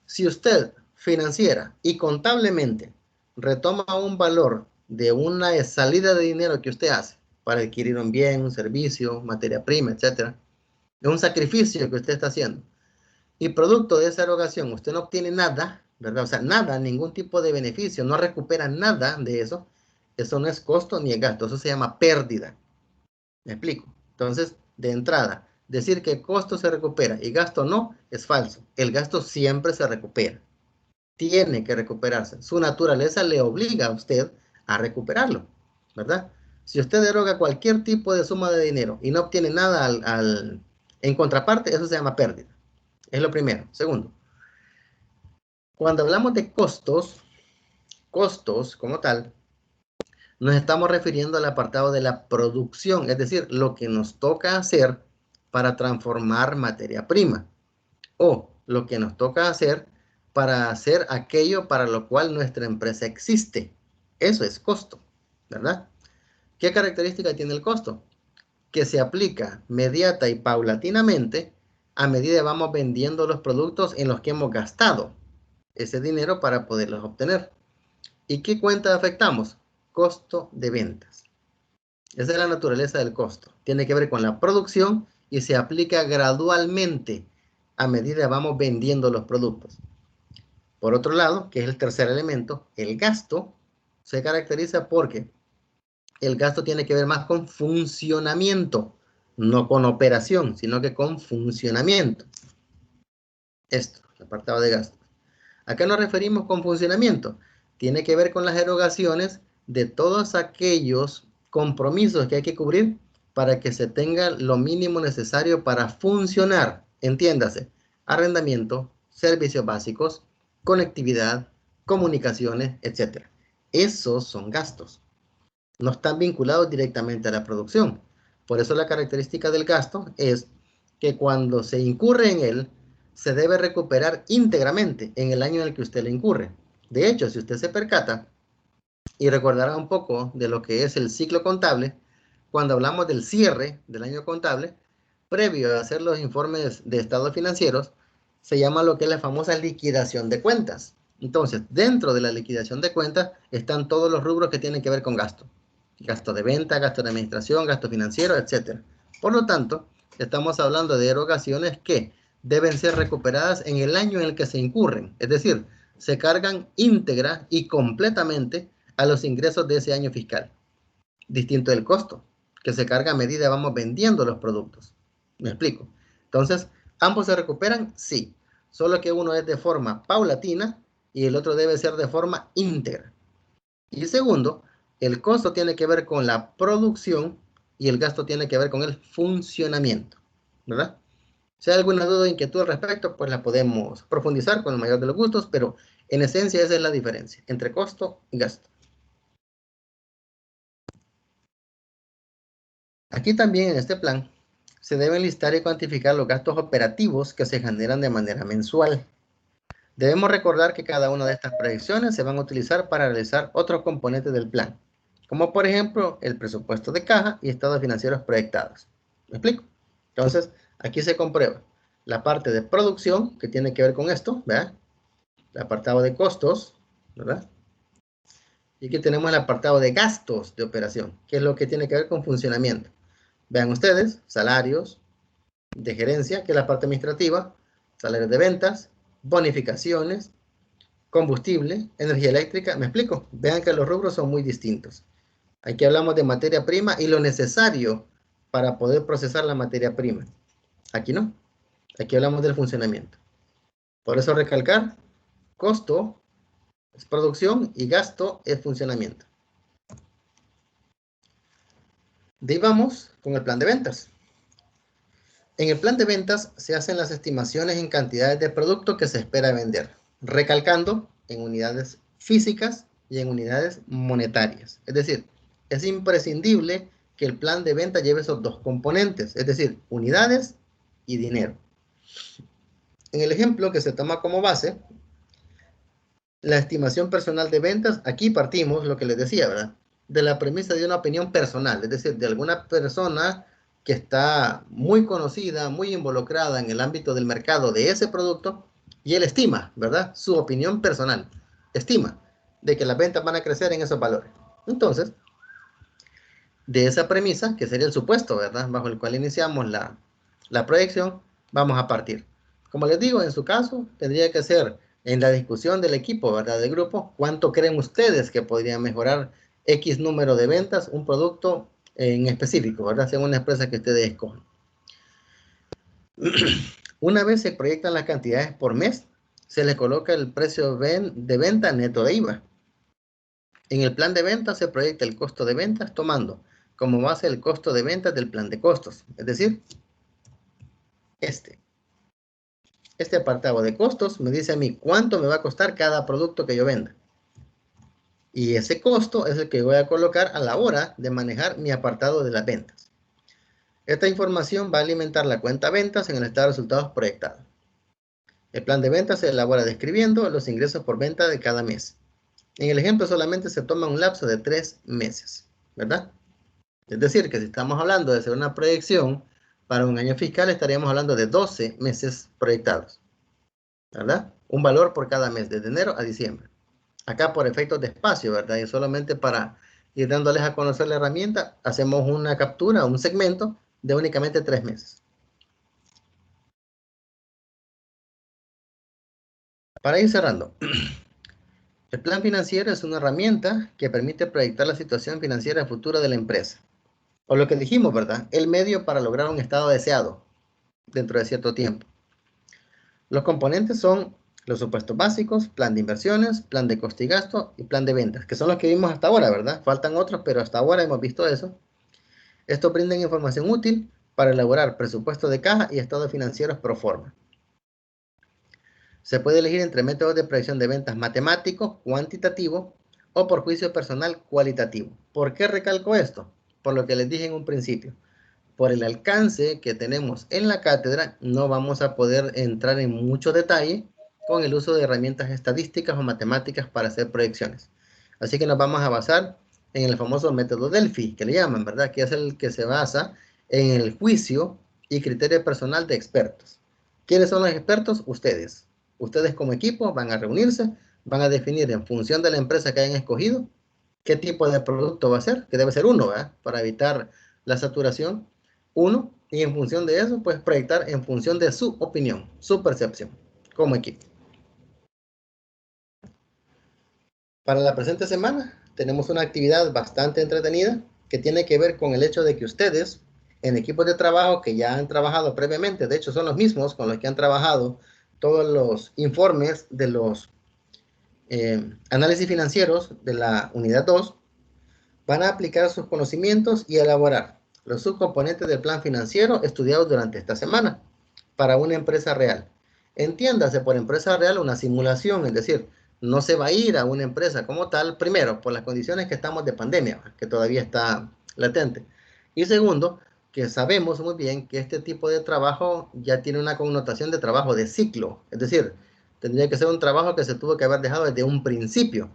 Si usted financiera y contablemente retoma un valor de una salida de dinero que usted hace para adquirir un bien, un servicio, materia prima, etc., es un sacrificio que usted está haciendo. Y producto de esa erogación usted no obtiene nada, ¿verdad? O sea, nada, ningún tipo de beneficio, no recupera nada de eso. Eso no es costo ni es gasto, eso se llama pérdida. ¿Me explico? Entonces, de entrada, decir que costo se recupera y gasto no es falso. El gasto siempre se recupera. Tiene que recuperarse. Su naturaleza le obliga a usted a recuperarlo, ¿verdad? Si usted eroga cualquier tipo de suma de dinero y no obtiene nada en contraparte, eso se llama pérdida. Es lo primero. Segundo, cuando hablamos de costos como tal, nos estamos refiriendo al apartado de la producción, es decir, lo que nos toca hacer para transformar materia prima o lo que nos toca hacer para hacer aquello para lo cual nuestra empresa existe. Eso es costo, ¿verdad? ¿Qué característica tiene el costo? Que se aplica mediata y paulatinamente a medida que vamos vendiendo los productos en los que hemos gastado ese dinero para poderlos obtener. ¿Y qué cuenta afectamos? Costo de ventas. Esa es la naturaleza del costo. Tiene que ver con la producción y se aplica gradualmente a medida que vamos vendiendo los productos. Por otro lado, que es el tercer elemento, el gasto se caracteriza porque el gasto tiene que ver más con funcionamiento, no con operación, sino que con funcionamiento. Esto, el apartado de gastos. ¿A qué nos referimos con funcionamiento? Tiene que ver con las erogaciones de todos aquellos compromisos que hay que cubrir para que se tenga lo mínimo necesario para funcionar. Entiéndase, arrendamiento, servicios básicos, conectividad, comunicaciones, etc. Esos son gastos. No están vinculados directamente a la producción. Por eso la característica del gasto es que cuando se incurre en él, se debe recuperar íntegramente en el año en el que usted le incurre. De hecho, si usted se percata y recordará un poco de lo que es el ciclo contable, cuando hablamos del cierre del año contable, previo a hacer los informes de estados financieros, se llama lo que es la famosa liquidación de cuentas. Entonces, dentro de la liquidación de cuentas están todos los rubros que tienen que ver con gasto. Gasto de venta, gasto de administración, gasto financiero, etc. Por lo tanto, estamos hablando de erogaciones que deben ser recuperadas en el año en el que se incurren. Es decir, se cargan íntegra y completamente a los ingresos de ese año fiscal. Distinto del costo, que se carga a medida que vamos vendiendo los productos. ¿Me explico? Entonces, ¿ambos se recuperan? Sí. Solo que uno es de forma paulatina y el otro debe ser de forma íntegra. Y segundo, el costo tiene que ver con la producción y el gasto tiene que ver con el funcionamiento, ¿verdad? Si hay alguna duda o inquietud al respecto, pues la podemos profundizar con el mayor de los gustos, pero en esencia esa es la diferencia entre costo y gasto. Aquí también en este plan se deben listar y cuantificar los gastos operativos que se generan de manera mensual. Debemos recordar que cada una de estas proyecciones se van a utilizar para realizar otros componentes del plan, como por ejemplo el presupuesto de caja y estados financieros proyectados. ¿Me explico? Entonces, aquí se comprueba la parte de producción que tiene que ver con esto, ¿verdad? El apartado de costos, ¿verdad? Y aquí tenemos el apartado de gastos de operación, que es lo que tiene que ver con funcionamiento. Vean ustedes, salarios de gerencia, que es la parte administrativa, salarios de ventas, bonificaciones, combustible, energía eléctrica. ¿Me explico? Vean que los rubros son muy distintos. Aquí hablamos de materia prima y lo necesario para poder procesar la materia prima. Aquí no. Aquí hablamos del funcionamiento. Por eso recalcar, costo es producción y gasto es funcionamiento. De ahí vamos con el plan de ventas. En el plan de ventas se hacen las estimaciones en cantidades de producto que se espera vender, recalcando en unidades físicas y en unidades monetarias. Es decir, es imprescindible que el plan de venta lleve esos dos componentes, es decir, unidades y dinero. En el ejemplo que se toma como base, la estimación personal de ventas, aquí partimos, lo que les decía, ¿verdad? De la premisa de una opinión personal, es decir, de alguna persona que está muy conocida, muy involucrada en el ámbito del mercado de ese producto, y él estima, ¿verdad? Su opinión personal, estima de que las ventas van a crecer en esos valores. Entonces, de esa premisa, que sería el supuesto, ¿verdad? Bajo el cual iniciamos la proyección, vamos a partir. Como les digo, en su caso, tendría que ser en la discusión del equipo, ¿verdad? Del grupo, ¿cuánto creen ustedes que podría mejorar X número de ventas un producto en específico, ¿verdad? Según una empresa que ustedes escojan. Una vez se proyectan las cantidades por mes, se le coloca el precio de venta neto de IVA. En el plan de ventas se proyecta el costo de ventas tomando como base el costo de ventas del plan de costos, es decir, este apartado de costos me dice a mí cuánto me va a costar cada producto que yo venda. Y ese costo es el que voy a colocar a la hora de manejar mi apartado de las ventas. Esta información va a alimentar la cuenta ventas en el estado de resultados proyectado. El plan de venta se elabora describiendo los ingresos por venta de cada mes. En el ejemplo solamente se toma un lapso de 3 meses, ¿verdad? Es decir, que si estamos hablando de hacer una proyección para un año fiscal, estaríamos hablando de 12 meses proyectados, ¿verdad? Un valor por cada mes, desde enero a diciembre. Acá por efectos de espacio, ¿verdad? Y solamente para ir dándoles a conocer la herramienta, hacemos una captura, un segmento de únicamente 3 meses. Para ir cerrando, el plan financiero es una herramienta que permite proyectar la situación financiera futura de la empresa. O lo que dijimos, ¿verdad? El medio para lograr un estado deseado dentro de cierto tiempo. Los componentes son los supuestos básicos, plan de inversiones, plan de costo y gasto y plan de ventas, que son los que vimos hasta ahora, ¿verdad? Faltan otros, pero hasta ahora hemos visto eso. Estos brindan información útil para elaborar presupuestos de caja y estados financieros pro forma. Se puede elegir entre métodos de predicción de ventas matemático, cuantitativo o por juicio personal cualitativo. ¿Por qué recalco esto? Por lo que les dije en un principio. Por el alcance que tenemos en la cátedra, no vamos a poder entrar en mucho detalle con el uso de herramientas estadísticas o matemáticas para hacer proyecciones. Así que nos vamos a basar en el famoso método Delphi, que le llaman, ¿verdad? Que es el que se basa en el juicio y criterio personal de expertos. ¿Quiénes son los expertos? Ustedes. Ustedes como equipo van a reunirse, van a definir en función de la empresa que hayan escogido qué tipo de producto va a ser, que debe ser uno, ¿verdad? Para evitar la saturación, uno, y en función de eso, pues proyectar en función de su opinión, su percepción, como equipo. Para la presente semana tenemos una actividad bastante entretenida que tiene que ver con el hecho de que ustedes, en equipos de trabajo que ya han trabajado previamente, de hecho son los mismos con los que han trabajado todos los informes de los análisis financieros de la unidad 2, van a aplicar sus conocimientos y elaborar los subcomponentes del plan financiero estudiados durante esta semana para una empresa real. Entiéndase por empresa real una simulación, es decir, no se va a ir a una empresa como tal, primero, por las condiciones que estamos de pandemia, que todavía está latente. Y segundo, que sabemos muy bien que este tipo de trabajo ya tiene una connotación de trabajo de ciclo, es decir, tendría que ser un trabajo que se tuvo que haber dejado desde un principio,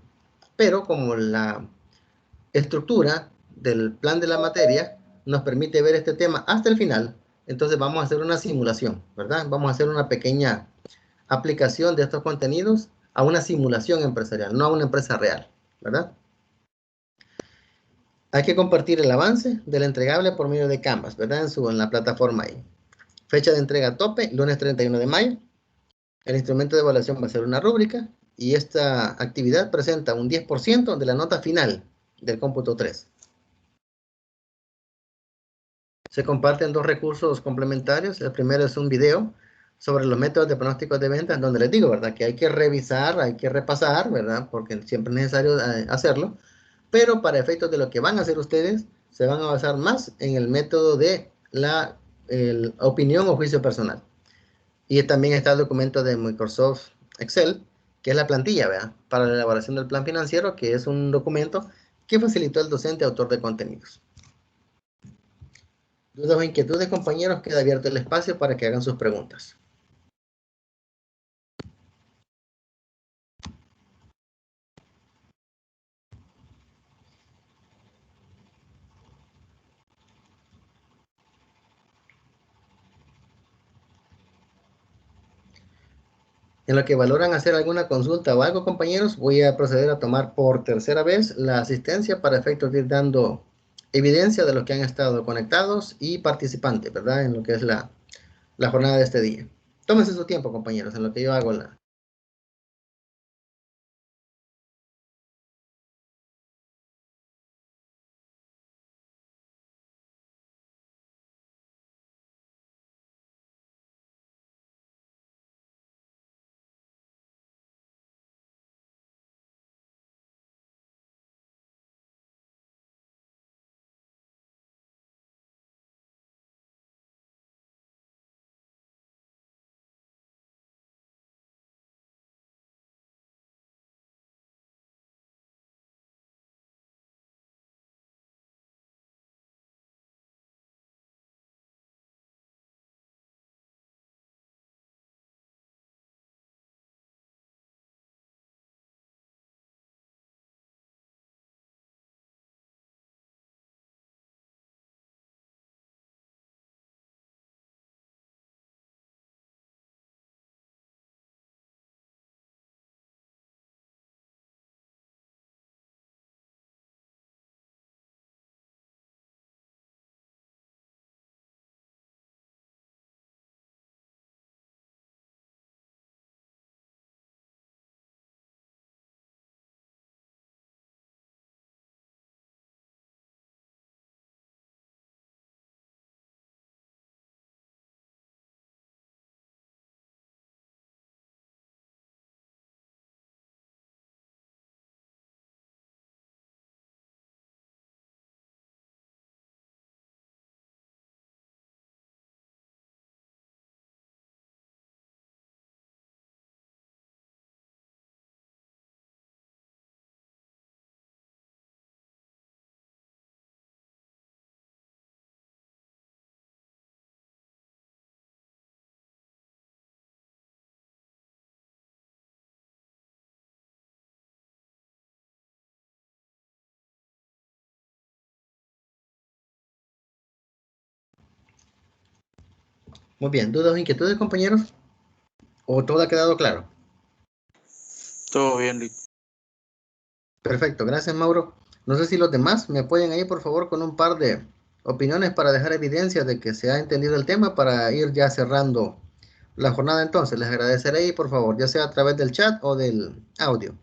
pero como la estructura del plan de la materia nos permite ver este tema hasta el final, entonces vamos a hacer una simulación, ¿verdad? Vamos a hacer una pequeña aplicación de estos contenidos a una simulación empresarial, no a una empresa real, ¿verdad? Hay que compartir el avance del entregable por medio de Canvas, ¿verdad? En la plataforma ahí. Fecha de entrega tope, lunes 31 de mayo. El instrumento de evaluación va a ser una rúbrica y esta actividad presenta un 10% de la nota final del cómputo 3. Se comparten dos recursos complementarios. El primero es un video sobre los métodos de pronósticos de ventas, donde les digo, ¿verdad? Que hay que revisar, hay que repasar, ¿verdad? Porque siempre es necesario hacerlo. Pero para efectos de lo que van a hacer ustedes, se van a basar más en el método de la opinión o juicio personal. Y también está el documento de Microsoft Excel, que es la plantilla, ¿verdad? Para la elaboración del plan financiero, que es un documento que facilitó el docente autor de contenidos. Dudas o inquietudes, compañeros, queda abierto el espacio para que hagan sus preguntas. En lo que valoran hacer alguna consulta o algo, compañeros, voy a proceder a tomar por tercera vez la asistencia para efectos de ir dando evidencia de los que han estado conectados y participantes, ¿verdad? En lo que es la jornada de este día. Tómense su tiempo, compañeros, en lo que yo hago la, Muy bien, ¿dudas o inquietudes, compañeros? ¿O todo ha quedado claro? Todo bien, Lick. Perfecto, gracias, Mauro. No sé si los demás me apoyan ahí, por favor, con un par de opiniones para dejar evidencia de que se ha entendido el tema para ir ya cerrando la jornada. Entonces, les agradeceré ahí, por favor, ya sea a través del chat o del audio.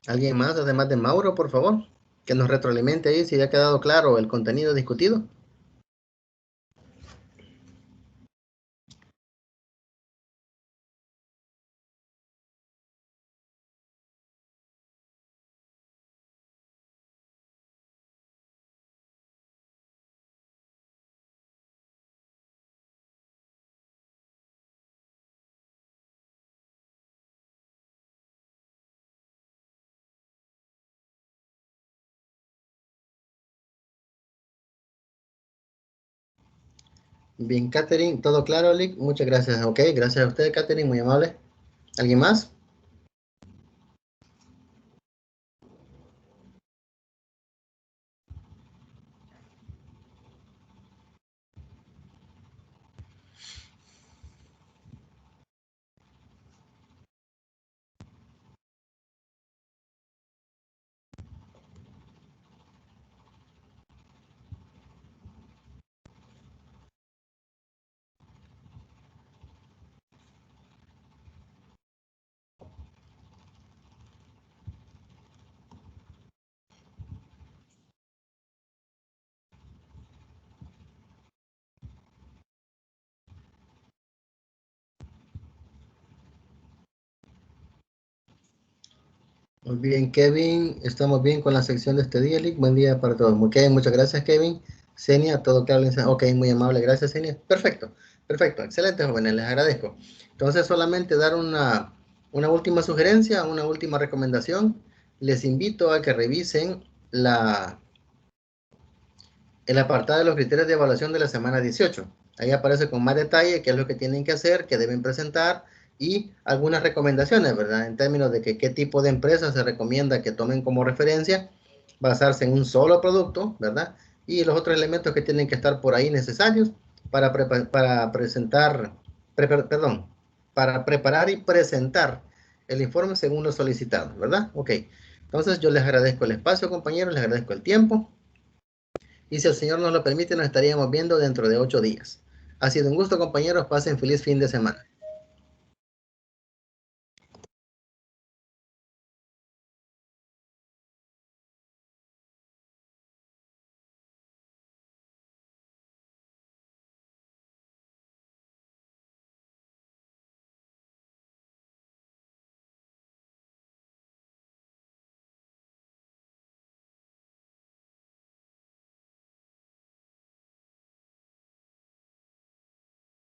¿Alguien más, además de Mauro, por favor? Que nos retroalimente ahí si ya ha quedado claro el contenido discutido. Bien, Catherine, todo claro, Lick. Muchas gracias. Ok, gracias a usted, Catherine, muy amable. ¿Alguien más? Muy bien, Kevin. Estamos bien con la sección de este día, Lick. Buen día para todos. Muy bien, muchas gracias, Kevin. Senia, todo claro. Ok, muy amable. Gracias, Senia. Perfecto, perfecto. Excelente, jóvenes. Les agradezco. Entonces, solamente dar una última sugerencia, una última recomendación. Les invito a que revisen el apartado de los criterios de evaluación de la semana 18. Ahí aparece con más detalle qué es lo que tienen que hacer, qué deben presentar y algunas recomendaciones, ¿verdad? En términos de que qué tipo de empresas se recomienda que tomen como referencia, basarse en un solo producto, ¿verdad? Y los otros elementos que tienen que estar por ahí necesarios para presentar, perdón, para preparar y presentar el informe según lo solicitado, ¿verdad? Ok. Entonces yo les agradezco el espacio, compañeros, les agradezco el tiempo. Y si el Señor nos lo permite, nos estaríamos viendo dentro de 8 días. Ha sido un gusto, compañeros. Pasen feliz fin de semana.